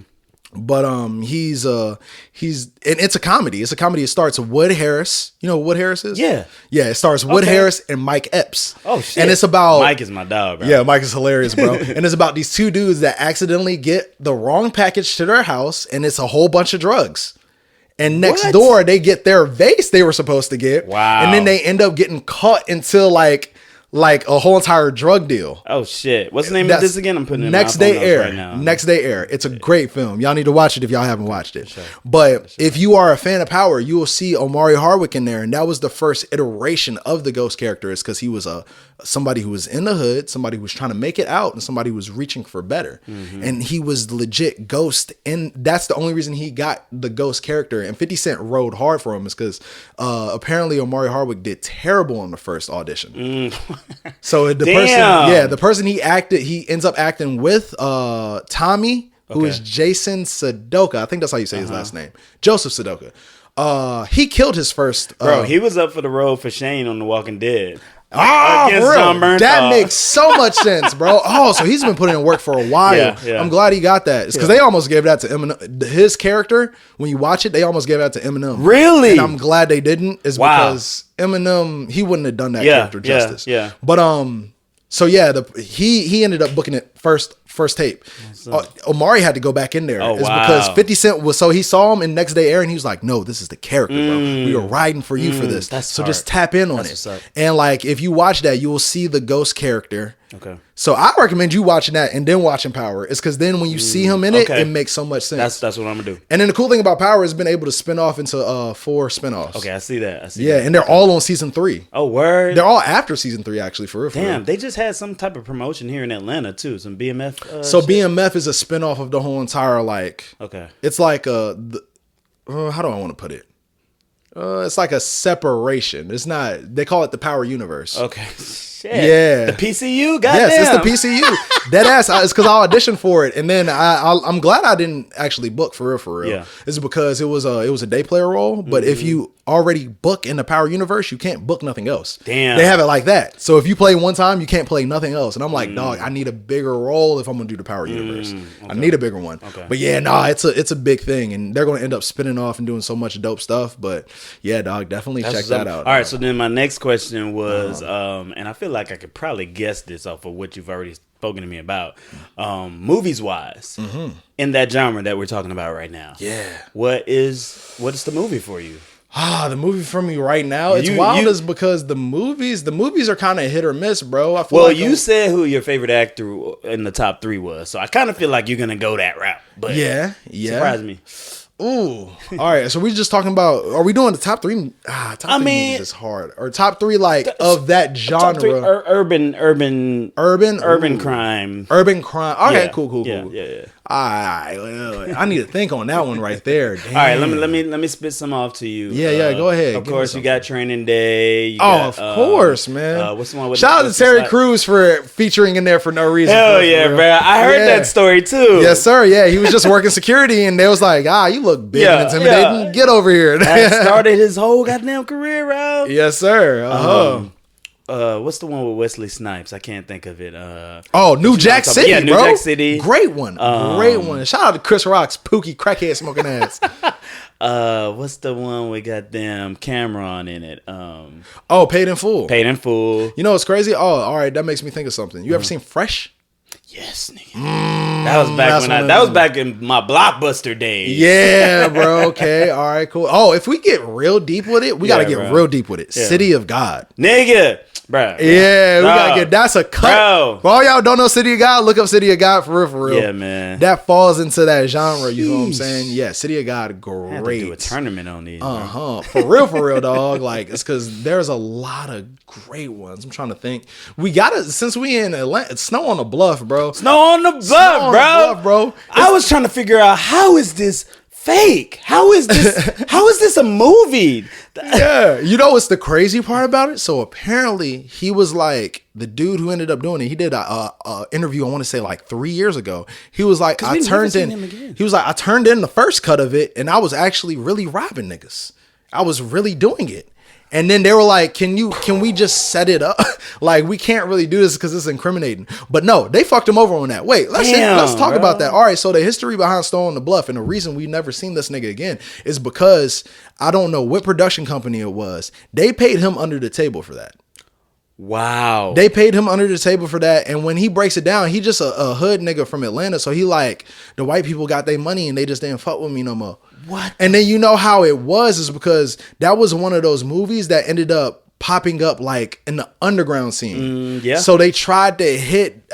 But he's and it's a comedy. It's a comedy. It starts with Wood Harris. You know what Wood Harris is? Yeah. It stars Wood Harris and Mike Epps. Oh shit. And it's about Mike is my dog, bro. Yeah, Mike is hilarious, bro. And it's about these two dudes that accidentally get the wrong package to their house, and it's a whole bunch of drugs. And next door, they get their vase they were supposed to get. Wow. And then they end up getting caught into like a whole entire drug deal. Oh shit! What's the name of this again? I'm putting it in Next Day Air right now. Next Day Air. It's a great film. Y'all need to watch it if y'all haven't watched it. Sure. But if you are a fan of Power, you will see Omari Hardwick in there, and that was the first iteration of the Ghost character. Is because he was somebody who was in the hood, somebody who was trying to make it out, and somebody who was reaching for better. Mm-hmm. And he was legit Ghost, and that's the only reason he got the Ghost character. And 50 Cent rode hard for him is because apparently Omari Hardwick did terrible on the first audition. So the person he ends up acting with Tommy, who is Jason Sudeikis. I think that's how you say his last name. Joseph Sudeikis. He killed his first. Bro, he was up for the role for Shane on The Walking Dead. That makes so much sense, bro. So he's been putting in work for a while. Yeah. I'm glad he got that. It's because they almost gave that to Eminem. His character, when you watch it, they almost gave that to Eminem. Really? And I'm glad they didn't. Because Eminem, he wouldn't have done that character justice. Yeah. But so yeah, he ended up booking it first tape. Omari had to go back in there. Because 50 Cent was, so he saw him in Next Day Air and he was like, no, this is the character, bro. We are riding for you for this. So just tap in on it. And like, if you watch that, you will see the Ghost character. Okay. So I recommend you watching that and then watching Power. It's because then when you see him in it, it makes so much sense. That's what I'm gonna do. And then the cool thing about Power is been able to spin off into 4 spinoffs. Okay, I see that. And they're all on season 3. Oh, word. They're all after season 3, actually, for real. Damn, they just had some type of promotion here in Atlanta too. Some BMF. So shit. BMF is a spinoff of the whole entire it's like how do I want to put it? It's like a separation. It's not. They call it the Power Universe. Okay. Shit. Yeah. The PCU. Goddamn. Yes, it's the PCU. Dead ass. It's because I auditioned for it, and then I'm glad I didn't actually book for real. Yeah. It's because it was a day player role. But if you already book in the Power Universe, you can't book nothing else. Damn. They have it like that. So if you play one time, you can't play nothing else. And I'm like, dog, I need a bigger role if I'm gonna do the Power Universe. Okay. I need a bigger one. Okay. But yeah, it's a big thing, and they're gonna end up spinning off and doing so much dope stuff. But yeah, dog, definitely check that out. All right. So then my next question was, and I feel like I could probably guess this off of what you've already spoken to me about, movies wise, in that genre that we're talking about right now. Yeah. What is the movie for you? The movie for me right now, it's wild is because the movies are kind of hit or miss, bro. I feel you said who your favorite actor in the top 3 was, so I kind of feel like you're gonna go that route. But surprise me. Ooh. All right. So we're just talking about, are we doing the top 3? Top 3 movies is hard. Or top 3 of that genre. Urban crime. Urban crime. Okay, cool. Yeah. I need to think on that one right there. Damn. All right, let me spit some off to you. Yeah, go ahead. Of course, you got Training Day. Of course, man. What's the one with Shout out to Terry Crews for featuring in there for no reason. Hell yeah, bro. I heard that story too. Yes, sir. Yeah, he was just working security, and they was like, you look big and intimidating. Yeah. Get over here. That started his whole goddamn career, bro. Yes, sir. What's the one with Wesley Snipes? I can't think of it. New Jack City, New bro. Jack City. Great one. Great one. Shout out to Chris Rock's Pookie crackhead smoking ass. What's the one with goddamn Cameron in it? Paid in Full. Paid in Full. You know what's crazy? All right, that makes me think of something. You ever seen Fresh? Yes, nigga. That was back in my Blockbuster days. Yeah, bro. Okay. All right, cool. If we get real deep with it, we got to get real deep with it. Yeah. City of God. Nigga. Bro. Yeah, we got to get, that's a cut. Bro. For all y'all don't know City of God, look up City of God for real. Yeah, man. That falls into that genre, you know what I'm saying? Yeah, City of God, great. Had to do a tournament on these. For real, dog. Like, it's because there's a lot of great ones. I'm trying to think. We got to, since we in Atlanta, it's Snow on the Bluff, bro. Snow on the Bluff, bro. I was trying to figure out, how is this fake? How is this a movie? Yeah, you know what's the crazy part about it? So apparently he was like the dude who ended up doing it. He did a interview, I want to say like 3 years ago. He was like, I turned in the first cut of it, and I was actually really robbing niggas. I was really doing it. And then they were like, can we just set it up? Like, we can't really do this because it's incriminating. But no, they fucked him over on that. Wait, let's talk about that. All right, so the history behind Snow on the Bluff, and the reason we've never seen this nigga again is because I don't know what production company it was. They paid him under the table for that. Wow. They paid him under the table for that. And when he breaks it down, he just a hood nigga from Atlanta. So he like, the white people got their money and they just didn't fuck with me no more. What? And then you know how it was is because that was one of those movies that ended up popping up like in the underground scene. Yeah. So they tried to hit,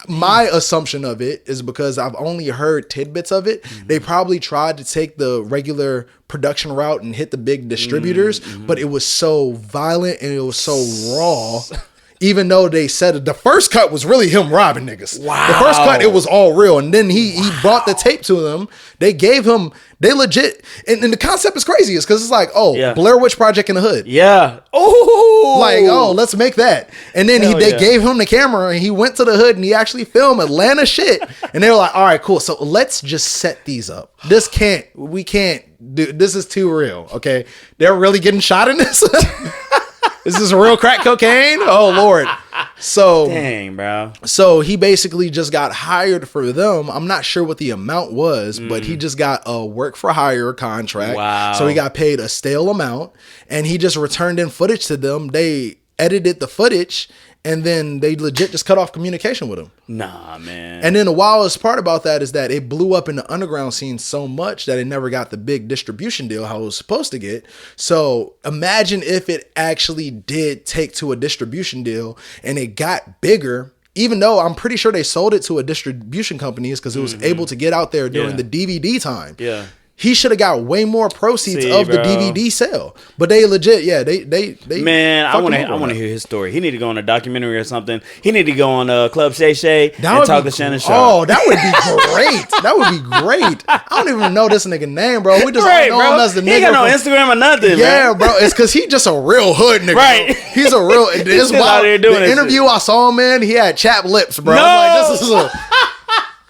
my assumption of it is because I've only heard tidbits of it. Mm-hmm. They probably tried to take the regular production route and hit the big distributors, but it was so violent and it was so raw. Even though they said the first cut was really him robbing niggas. Wow. The first cut, it was all real. And then he brought the tape to them. They gave him, they legit, and the concept is crazy. It's because it's like, Blair Witch Project in the hood. Yeah. Oh. Like, let's make that. And then they gave him the camera and he went to the hood and he actually filmed Atlanta shit. And they were like, all right, cool. So let's just set these up. We can't do, this is too real. Okay. They're really getting shot in this. Is this real crack cocaine? Oh, Lord. So, dang, bro. So he basically just got hired for them. I'm not sure what the amount was, but he just got a work for hire contract. Wow. So he got paid a stale amount and he just returned in footage to them. They edited the footage and then they legit just cut off communication with him. Nah, man. And then the wildest part about that is that it blew up in the underground scene so much that it never got the big distribution deal how it was supposed to get. So imagine if it actually did take to a distribution deal and it got bigger, even though I'm pretty sure they sold it to a distribution company because it was able to get out there during the DVD time. Yeah. He should have got way more proceeds of the DVD sale, but they legit, they. Man, I want to hear his story. He need to go on a documentary or something. He need to go on Club Shay Shay and talk to Shannon Sharp. Oh, that would be great. That would be great. I don't even know this nigga name, bro. We just all know him as the nigga. He got no Instagram or nothing. Yeah, bro. It's because he just a real hood nigga. Right. Bro. He's a real. This out here doing the interview I saw him in, he had chapped lips, bro. No. I'm like,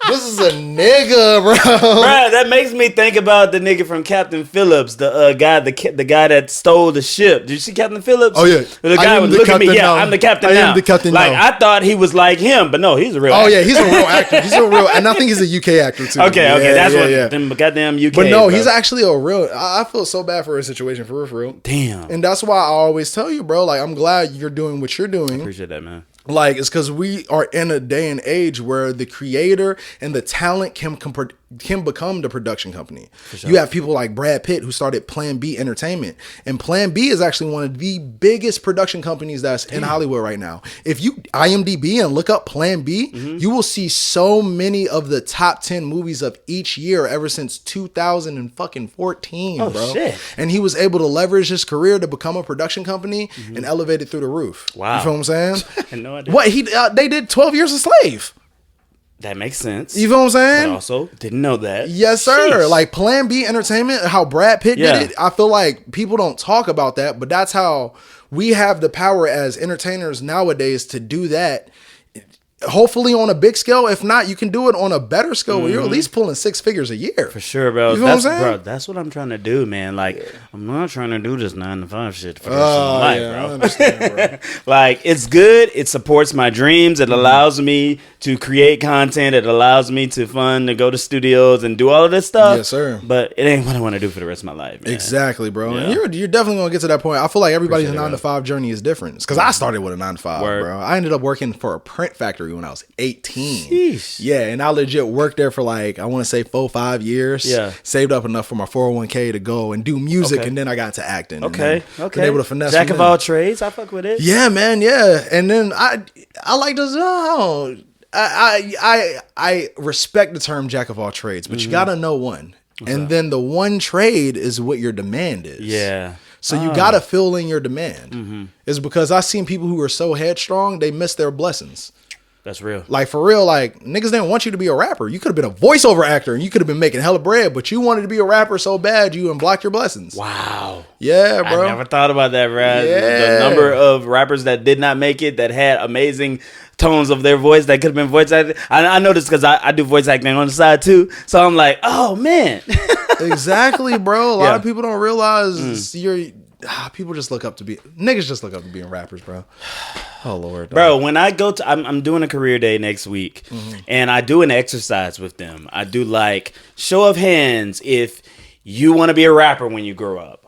this is a nigga, bro. Bruh, that makes me think about the nigga from Captain Phillips, the guy that stole the ship. Did you see Captain Phillips? Oh yeah, the guy was looking at me. Yeah, I'm the captain now. I am the captain like, now. I thought he was like him, but no, he's a real. actor. Yeah, he's a real actor. He's a real, and I think he's a UK actor too. Okay, that's what them goddamn UK. But no, he's actually a real. I feel so bad for his situation, for real. Damn. And that's why I always tell you, bro. Like, I'm glad you're doing what you're doing. I appreciate that, man. Like, it's because we are in a day and age where the creator and the talent can become the production company. Sure. You have people like Brad Pitt who started Plan B Entertainment, and Plan B is actually one of the biggest production companies that's in Hollywood right now. If you IMDb and look up Plan B, you will see so many of the top 10 movies of each year ever since 2014, bro. Shit. And he was able to leverage his career to become a production company and elevate it through the roof. Wow. You feel what I'm saying? No idea. What they did 12 Years a Slave. That makes sense. You feel what I'm saying? But also, didn't know that. Yes, sir. Sheesh. Like Plan B Entertainment, how Brad Pitt Yeah. did it. I feel like people don't talk about that, but that's how we have the power as entertainers nowadays to do that. Hopefully on a big scale. If not, you can do it on a better scale where you're at least pulling 6 figures a year. For sure, bro. You feel what I'm saying? Bro, that's what I'm trying to do, man. Like, I'm not trying to do this 9 to 5 shit for the rest of my life, I bro. understand, bro. Like, it's good. It supports my dreams. It allows me to create content. It allows me to to go to studios and do all of this stuff. Yes, sir. But it ain't what I want to do for the rest of my life, man. Exactly, bro. Yeah. And you're definitely gonna get to that point. I feel like everybody's Appreciate it, 9 to 5 journey is different. Because I started with a 9 to 5, Word. bro. I ended up working for a print factory when I was 18. Sheesh. Yeah, and I legit worked there for like, I want to say 4-5 years. Yeah. Saved up enough for my 401k to go and do music, Okay. and then I got to acting. Okay, and then okay. been able to finesse Jack from of there. all trades. I fuck with it. Yeah, man, yeah. And then I like to I respect the term jack of all trades, but you gotta know one. And then the one trade is what your demand is. Yeah. So you gotta fill in your demand. It's because I've seen people who are so headstrong, they miss their blessings. That's real. Like for real, like niggas didn't want you to be a rapper. You could have been a voiceover actor and you could have been making hella bread, but you wanted to be a rapper so bad you unblocked your blessings. Wow. Yeah, bro. I never thought about that, bro. Yeah. The number of rappers that did not make it, that had amazing tones of their voice that could have been voice acting. I know this because I do voice acting on the side too. So I'm like, oh man. Exactly, bro. A lot Yeah. of people don't realize people just look up to niggas just look up to being rappers, bro. Oh Lord, dog. Bro, when I go to, I'm doing a career day next week, and I do an exercise with them. I do like show of hands if you want to be a rapper when you grow up.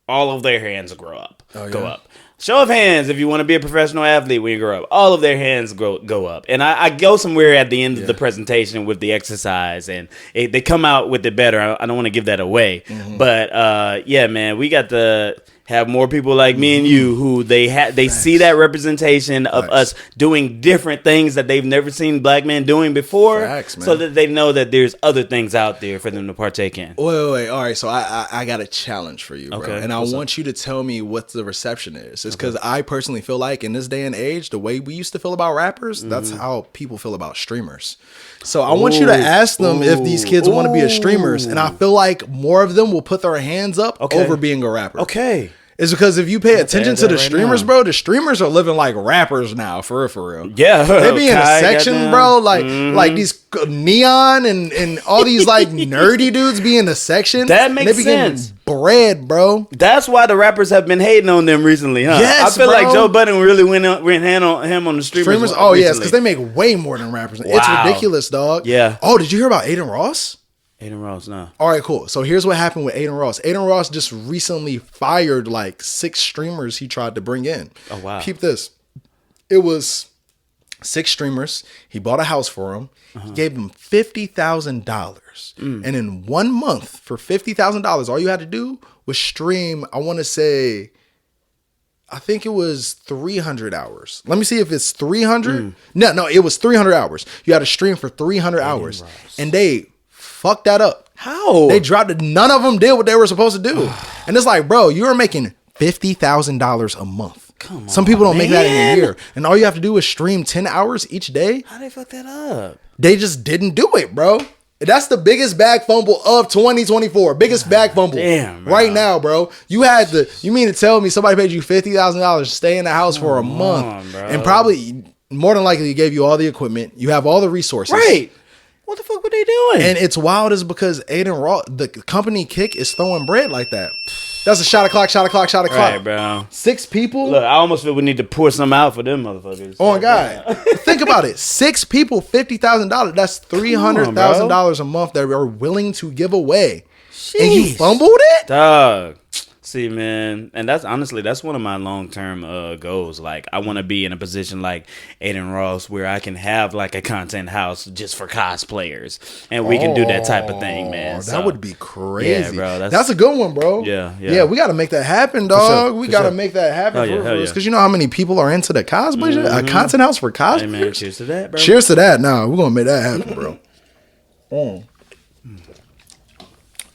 All of their hands will grow up. Oh, Go yeah? up. Show of hands if you want to be a professional athlete when you grow up. All of their hands go up. And I go somewhere at the end of the presentation with the exercise, and they come out with it better. I don't want to give that away. But yeah, man, we got to have more people like me and you who they see that representation of us doing different things that they've never seen black men doing before. Facts, man. So that they know that there's other things out there for them to partake in. Wait. All right, so I got a challenge for you, bro. Okay, And I what's want you to tell me what the reception is. It's because I personally feel like in this day and age, the way we used to feel about rappers, that's how people feel about streamers. So I want you to ask them if these kids want to be a streamers. And I feel like more of them will put their hands up over being a rapper. Okay. It's because if you pay attention to that the right streamers, now. bro, the streamers are living like rappers now, for real. Yeah. They be in a Kai, section, goddamn. bro, like these neon and all these like nerdy dudes be in the section. That and makes they be getting sense. bread, bro. That's why the rappers have been hating on them recently, huh? Yes, I feel like bro. Joe Budden really went hand on him on the streamers. Oh, yes, recently. because they make way more than rappers. It's Wow. ridiculous, dog. Yeah. Oh, did you hear about Aiden Ross? Aiden Ross, no. All right, cool. So here's what happened with Aiden Ross. Aiden Ross just recently fired like 6 streamers he tried to bring in. Oh, wow. Keep this. It was 6 streamers. He bought a house for them. He gave them $50,000. And in 1 month, for $50,000, all you had to do was stream, I want to say, I think it was 300 hours. Let me see if it's 300. No, it was 300 hours. You had to stream for 300 hours. And they fucked that up. How? They dropped it. None of them did what they were supposed to do. And it's like, bro, you are making $50,000 a month. Come on, Some people don't make that in man. a year. And all you have to do is stream 10 hours each day. How they fuck that up? They just didn't do it, bro. That's the biggest bag fumble of 2024. Biggest bag fumble. Damn, bro. Right now, bro. You mean to tell me somebody paid you $50,000 to stay in the house for a month bro. and probably more than likely gave you all the equipment. You have all the resources. Right. What the fuck were they doing? And it's wild is because Aiden Ross, the company Kick is throwing bread like that. That's a shot o'clock. Right, bro. 6 people. Look, I almost feel we need to pour some out for them motherfuckers. Oh my God. Think about it. 6 people, $50,000. That's $300,000 a month that are willing to give away. And you Sheesh. fumbled it? Dog. See, man, and that's honestly, that's one of my long-term goals. Like, I want to be in a position like Aiden Ross where I can have like a content house just for cosplayers, and we can do that type of thing, man. That would be crazy. Yeah, bro, that's a good one, bro. Yeah. We got to make that happen, dog. We for got to sure. make that happen. Hell yeah. Because you know how many people are into the cosplay shit? A content house for cosplayers? Hey, man, cheers to that, bro. Cheers to that. Nah, we're going to make that happen, bro.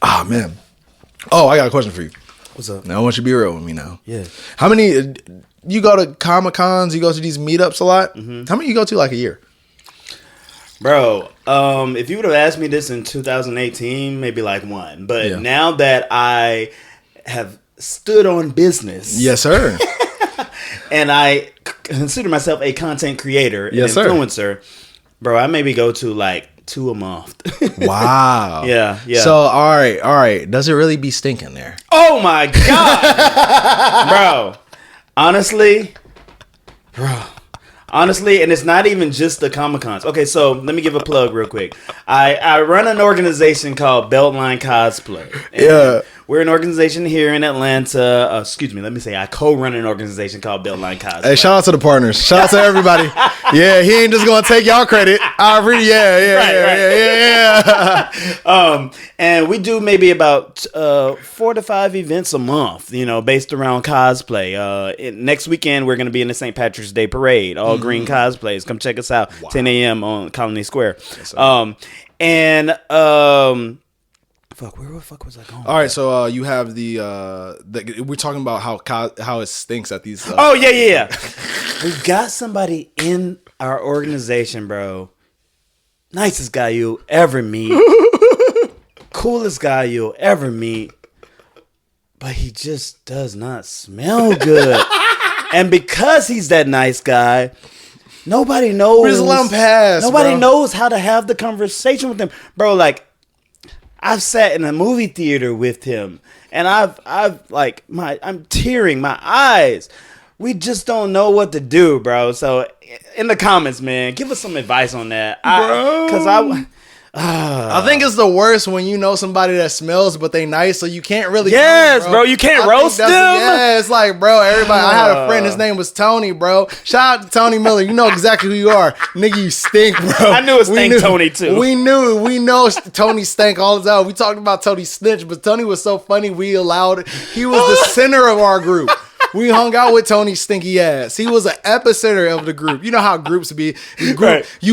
Ah, man. Oh, I got a question for you. What's up? Now, I want you to be real with me now. Yeah. How many, you go to Comic-Cons, you go to these meetups a lot? How many you go to like a year? Bro, if you would have asked me this in 2018, maybe like one. But now that I have stood on business. Yes, sir. And I consider myself a content creator, an influencer. Bro, I maybe go to like 2 a month. Wow. Yeah. So, all right. Does it really be stinking there? Oh my God. Bro, honestly, and it's not even just the Comic-Cons. Okay, so let me give a plug real quick. I run an organization called Beltline Cosplay. Yeah. We're an organization here in Atlanta. I co-run an organization called Beltline Cosplay. Hey, shout out to the partners. Shout out to everybody. Yeah, he ain't just gonna take y'all credit. Yeah. And we do maybe about 4 to 5 events a month, based around cosplay. Next weekend we're gonna be in the St. Patrick's Day Parade, all green cosplays. Come check us out. 10 a.m. on Colony Square. Yes, where the fuck was I going? All right, so you have the we're talking about how it stinks at these. Yeah. We've got somebody in our organization, bro. Nicest guy you'll ever meet. Coolest guy you'll ever meet. But he just does not smell good. And because he's that nice guy, nobody knows. Just let him pass. Nobody knows how to have the conversation with him, bro. Like, I've sat in a movie theater with him, and I'm tearing my eyes. We just don't know what to do, bro. So, in the comments, man, give us some advice on that, bro. I think it's the worst when you know somebody that smells, but they nice, so you can't really. Yes, bro. You can't roast them. Yeah, it's like, bro, everybody. I had a friend. His name was Tony, bro. Shout out to Tony Miller. You know exactly who you are, nigga. You stink, bro. I knew it stank Tony too. We know Tony stank all the time. We talked about Tony snitch, but Tony was so funny. He was the center of our group. We hung out with Tony's stinky ass. He was an epicenter of the group. You know how groups be. You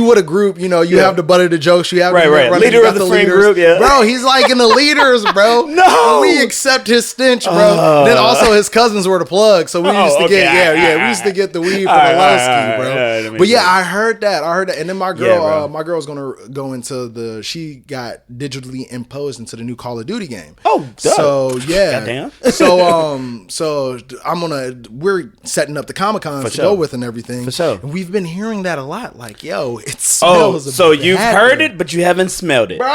with a group, you have the butt of the jokes. You have the leader of the friend group. Yeah, bro. He's like in the leaders, bro. No, we accept his stench, bro. Then also his cousins were the plug, so we used to we used to get the weed from the Lowski, bro. But yeah, I heard that. And then my girl, my girl's gonna go into she got digitally imposed into the new Call of Duty game. Oh, duh. So yeah, goddamn. So we're setting up the Comic-Cons to go with and everything. For sure. And we've been hearing that a lot. Like, yo, it smells. So you've heard it, but you haven't smelled it. Bro.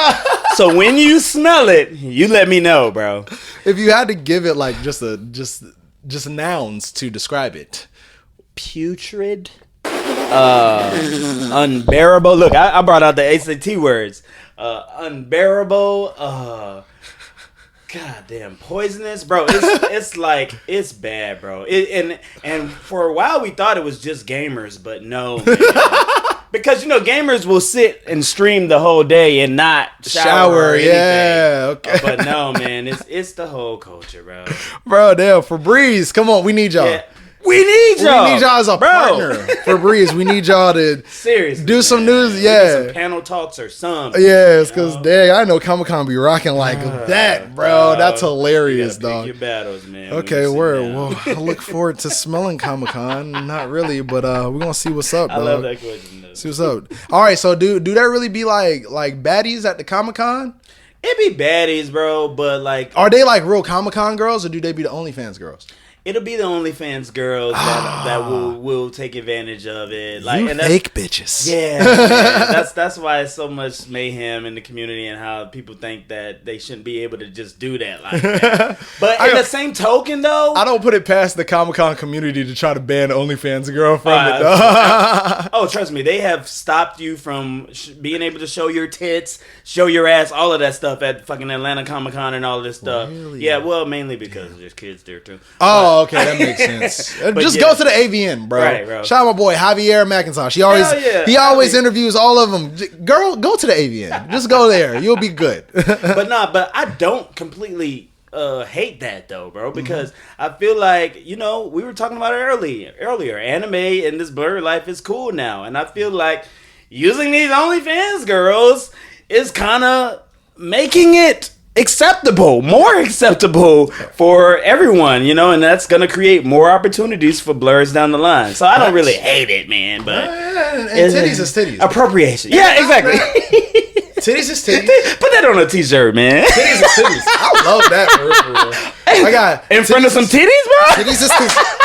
So when you smell it, you let me know, bro. If you had to give it like just nouns to describe it. Putrid. Unbearable. Look, I brought out the ACT words. Unbearable. Goddamn poisonous, bro. It's bad, bro. And for a while we thought it was just gamers, but no, man. Because gamers will sit and stream the whole day and not shower or anything. Yeah, okay. But no, man, it's the whole culture, bro. Bro, damn, Febreze, come on, we need y'all. Yeah. We need y'all. We need y'all as a partner. Febreze, we need y'all to seriously do some news. Yeah, some panel talks or something. Yeah, it's because dang, I know Comic-Con be rocking like that, bro. That's hilarious, dog. Pick your battles, man. Okay, well, I look forward to smelling Comic-Con. Not really, but we're gonna see what's up, dog. I love that question, though. See what's up. All right, so do there really be like baddies at the Comic-Con? It be baddies, bro, but like, are they like real Comic-Con girls or do they be the OnlyFans girls? It'll be the OnlyFans girls that will take advantage of it. Like, you fake bitches. Yeah, man, that's why it's so much mayhem in the community and how people think that they shouldn't be able to just do that like that. But in the same token, though, I don't put it past the Comic-Con community to try to ban OnlyFans girl from it. Oh, trust me, they have stopped you from being able to show your tits, show your ass, all of that stuff at fucking Atlanta Comic-Con and all this stuff. Really? Yeah, well, mainly because there's kids there too. Oh, okay, that makes sense. Just go to the AVN, bro. Right, bro. Shout out my boy Javier McIntosh. He always interviews all of them. Girl, go to the AVN. Just go there. You'll be good. But I don't completely hate that though, bro, because I feel like, we were talking about it earlier. Anime and this Blerd life is cool now, and I feel like using these OnlyFans girls is kind of making it more acceptable for everyone, you know, and that's gonna create more opportunities for blurs down the line. So I don't really hate it, man, but and titties is titties. Appropriation. Yeah, exactly. Titties is titties. Put that on a t-shirt, man. Titties is titties. I love that for real. I got in front of some titties, bro. Titties is titties.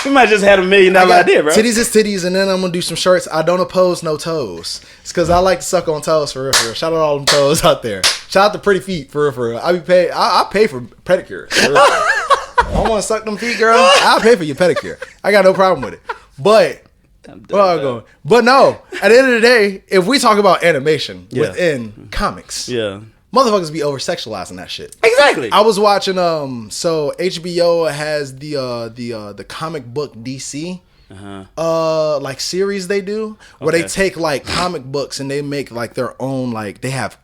We might just had $1 million idea, bro. Titties is titties, and then I'm gonna do some shirts. I don't oppose no toes. It's because I like to suck on toes for real. Shout out all them toes out there. Shout out to pretty feet for real. I be paid. I pay for pedicure. For real. I want to suck them feet, girl. I'll pay for your pedicure. I got no problem with it. But But no, at the end of the day, if we talk about animation within comics, motherfuckers be over sexualizing that shit. Exactly. I was watching so HBO has the comic book DC like series they do where they take like comic books and they make like their own, like they have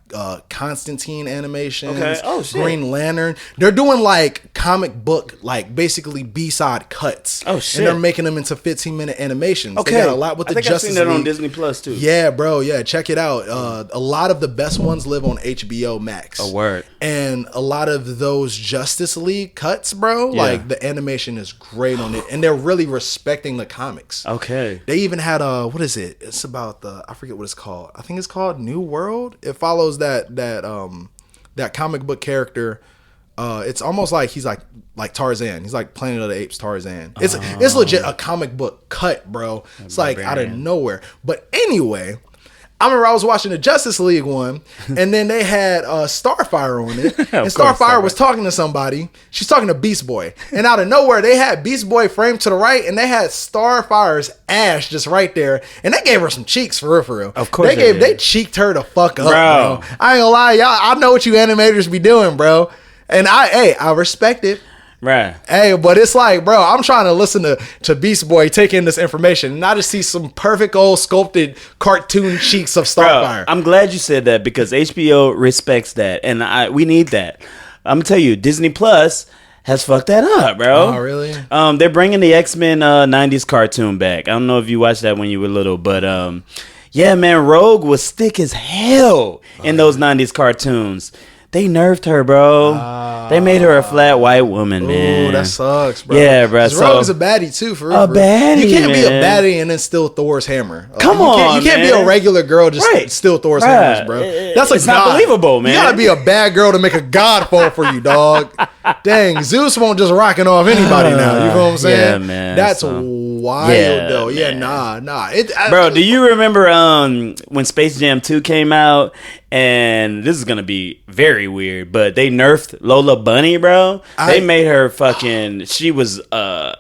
Constantine animations, Green Lantern. They're doing like comic book, like basically B-side cuts. Oh shit! And they're making them into 15-minute animations. Okay, they got a lot with the Justice League. I've seen that on Disney Plus too. Yeah, bro. Yeah, check it out. A lot of the best ones live on HBO Max. A word. And a lot of those Justice League cuts, bro. Like the animation is great on it, and they're really respecting the comics. Okay. They even had what is it? It's about I forget what it's called. I think it's called New World. It follows that comic book character. It's almost like he's like Tarzan. He's like Planet of the Apes Tarzan. It's legit a comic book cut, bro. It's like out of nowhere. But anyway, I remember I was watching the Justice League one, and then they had Starfire on it. And Starfire was talking to somebody. She's talking to Beast Boy. And out of nowhere, they had Beast Boy framed to the right, and they had Starfire's ass just right there. And they gave her some cheeks, for real, for real. Of course they cheeked her the fuck up, bro. I ain't gonna lie, y'all. I know what you animators be doing, bro. And I respect it. Right. Hey, but it's like, bro, I'm trying to listen to Beast Boy take in this information, and I just see some perfect old sculpted cartoon cheeks of Starfire. Bro, I'm glad you said that because HBO respects that, and we need that. I'm gonna tell you, Disney Plus has fucked that up, bro. Oh, really? They're bringing the X-Men 90s cartoon back. I don't know if you watched that when you were little, but yeah, man, Rogue was thick as hell in those 90s cartoons. They nerfed her, bro. They made her a flat white woman, man. Oh, that sucks, bro. Yeah, bro. Rogue's a baddie too, for real. A baddie, you can't be a baddie and then steal Thor's hammer. Come on, you can't be a regular girl just steal Thor's hammers, bro. That's it's not believable, man. You gotta be a bad girl to make a god fall for you, dog. Dang, Zeus won't just rocking off anybody now. You know what I'm saying? Yeah, man. That's wild, though. Yeah, nah. Bro, do you remember when Space Jam 2 came out? And this is gonna be very weird, but they nerfed Lola Bunny, bro. They made her fucking. She was a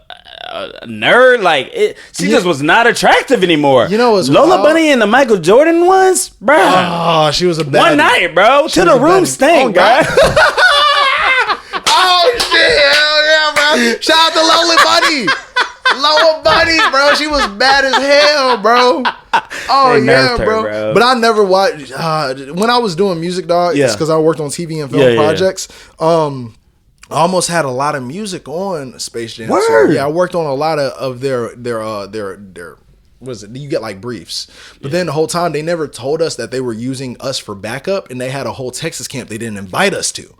nerd. Like she just was not attractive anymore. You know, Lola Bunny and the Michael Jordan ones, bro. Oh, she was a baddie. One night, bro. Till the room stank, bro. Oh shit! Hell yeah, bro! Shout out to Lola Bunny. Lola Bunny, bro. She was bad as hell, bro. Oh yeah, bro. But I never watched when I was doing music, dog. Yeah. It's because I worked on TV and film projects. I almost had a lot of music on Space Jam. So, yeah, I worked on a lot of their what is it? You get like briefs, but then the whole time they never told us that they were using us for backup, and they had a whole Texas camp they didn't invite us to.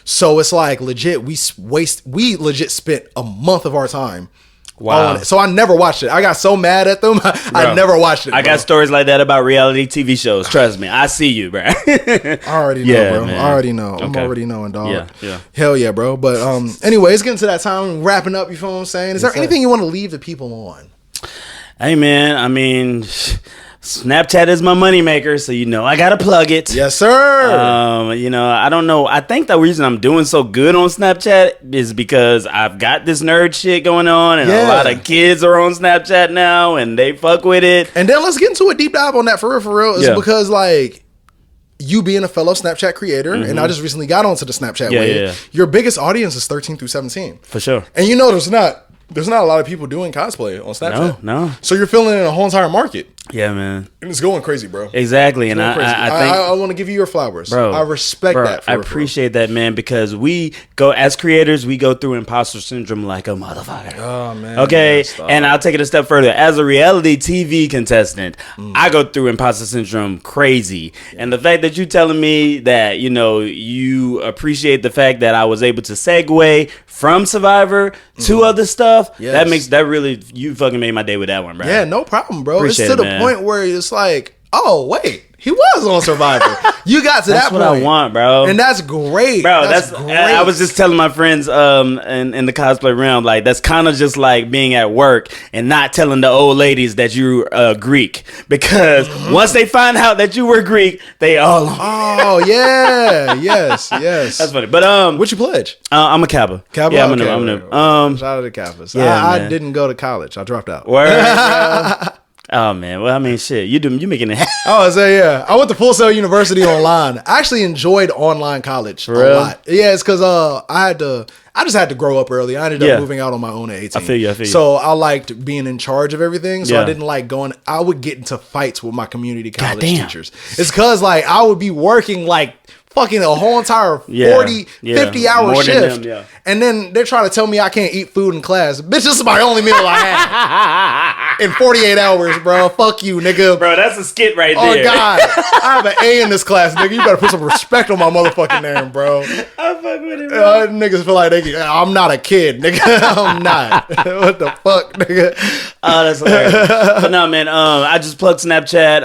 So it's like legit. We legit spent a month of our time. Wow. So I never watched it. I got so mad at them. I never watched it. I got stories like that about reality TV shows. Trust me. I see you, bro. I already know, bro. Man. I already know. Okay. I'm already knowing, dog. Yeah. Hell yeah, bro. But anyway, it's getting to that time. Wrapping up, you feel what I'm saying? Is there anything you want to leave the people on? Hey, man. I mean, Snapchat is my moneymaker, so you know I gotta plug it. Yes, sir. You know, I don't know. I think the reason I'm doing so good on Snapchat is because I've got this nerd shit going on, and a lot of kids are on Snapchat now, and they fuck with it. And then let's get into a deep dive on that for real. It's because like you being a fellow Snapchat creator, and I just recently got onto the Snapchat wave. Your biggest audience is 13 through 17, for sure. And you know there's not a lot of people doing cosplay on Snapchat. No. So you're filling in a whole entire market. Yeah, man. And it's going crazy, bro. Exactly. And I think I want to give you your flowers. Bro, I respect that. I appreciate that, man, because we go, as creators, we go through imposter syndrome like a motherfucker. Oh, man. Okay. And I'll take it a step further. As a reality TV contestant, I go through imposter syndrome crazy. And the fact that you telling me that, you know, you appreciate the fact that I was able to segue from Survivor to other stuff, that really, you fucking made my day with that one, bro. Yeah, no problem, bro. Appreciate it's to it, the point where it's like, oh, wait. He was on Survivor. You got to that point. That's what I want, bro. And that's great. Bro, that's great. I was just telling my friends in the cosplay realm, like, that's kind of just like being at work and not telling the old ladies that you're Greek. Because once they find out that you were Greek, they all... Oh, yeah. Yes. That's funny. But what you pledge? I'm a Kappa. Kappa? Yeah, Okay, I'm a shout out to Kappas. Yeah, I didn't go to college. I dropped out. Word, bro. Oh, man. Well, I mean, shit. You making it happen. Oh, so yeah. I went to Full Sail University online. I actually enjoyed online college a lot. Yeah, it's because I just had to grow up early. I ended up moving out on my own at 18. I feel you. So I liked being in charge of everything. So I didn't like going. I would get into fights with my community college teachers. It's because like I would be working like fucking a whole entire 40, 50-hour shift. And then they're trying to tell me I can't eat food in class. Bitch, this is my only meal I had in 48 hours, bro. Fuck you, nigga. Bro, that's a skit right there. Oh, God. I have an A in this class, nigga. You better put some respect on my motherfucking name, bro. I fuck with it, bro. Niggas feel like I'm not a kid, nigga. I'm not. What the fuck, nigga? Oh, that's hilarious. But no, man, I just plugged Snapchat.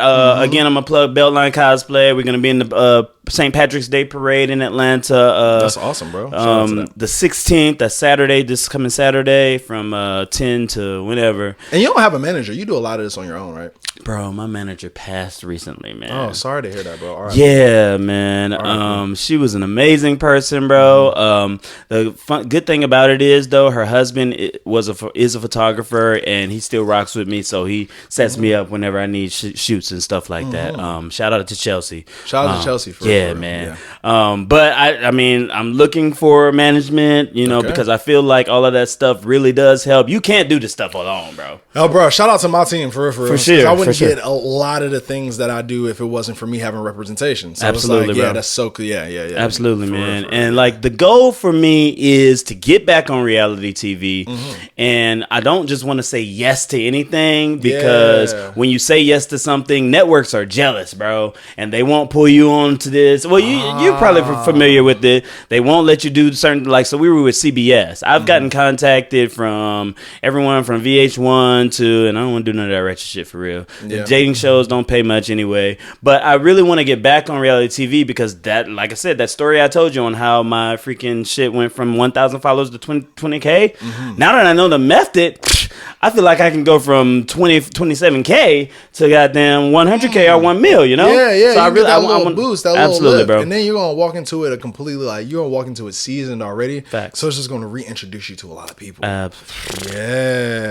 Again, I'm going to plug Beltline Cosplay. We're going to be in the St. Patrick's Day Parade in Atlanta. That's awesome, bro. The 16th, that's Saturday, this coming Saturday from 10 to whenever. And you don't have a manager. You do a lot of this on your own, right? Bro, my manager passed recently, man. Oh, sorry to hear that, bro. All right. Yeah, man. She was an amazing person, bro. The good thing about it is, though, her husband is a photographer, and he still rocks with me, so he sets me up whenever I need shoots and stuff like that. Shout out to Chelsea. Shout out to Chelsea for yeah, man. Yeah. But I mean, I'm looking for management, you know, because I feel like all of that stuff really does help. You can't do this stuff alone, bro. Oh, bro, shout out to my team for real. For sure. I wouldn't get a lot of the things that I do if it wasn't for me having representation. So absolutely, it's like, bro. That's so cool. Yeah. Absolutely, man. And like the goal for me is to get back on reality TV, and I don't just want to say yes to anything because when you say yes to something, networks are jealous, bro, and they won't pull you on to this. Well, you're probably familiar with it. They won't let you do certain, like, so we were with CBS. I've gotten contacted from everyone from VH1 to, and I don't want to do none of that wretched shit for real. The dating shows don't pay much anyway. But I really want to get back on reality TV because that, like I said, that story I told you on how my freaking shit went from 1,000 followers to 20K. Now that I know the method, I feel like I can go from 27K to goddamn 100K or 1 mil, you know? Yeah. So I really I want boost, that absolutely, little lift. bro. And then you're going to walk into it you're going to walk into it seasoned already. Facts. So it's just going to reintroduce you to a lot of people. Yeah.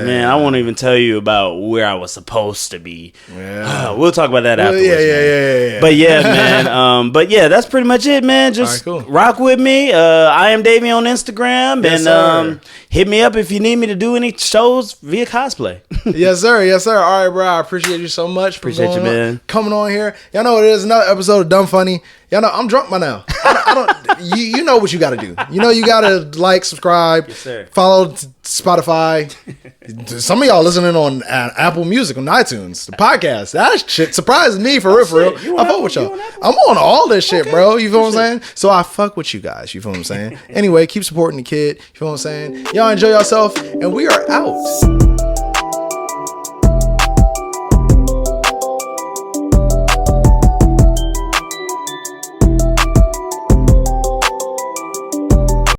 Man, I won't even tell you about where I was supposed to be. Yeah. We'll talk about that afterwards. Yeah. But yeah, man. But yeah, that's pretty much it, man. Just rock with me. I am Davie on Instagram. Yes, and hit me up if you need me to do any shows via cosplay. Yes, sir. All right, bro. I appreciate you so much. Appreciate you, man. Coming on here. Y'all know what it is. Another episode of Dumb Funny. Y'all know I'm drunk by now. I don't. You know what you got to do. You know you got to like, subscribe, follow Spotify. Some of y'all listening on Apple Music, on iTunes, the podcast. That shit surprises me for real. I fuck with y'all. I'm on all this shit, bro. You feel what I'm saying? So I fuck with you guys. You feel what I'm saying? Anyway, keep supporting the kid. You feel what I'm saying? Y'all enjoy yourself, and we are out.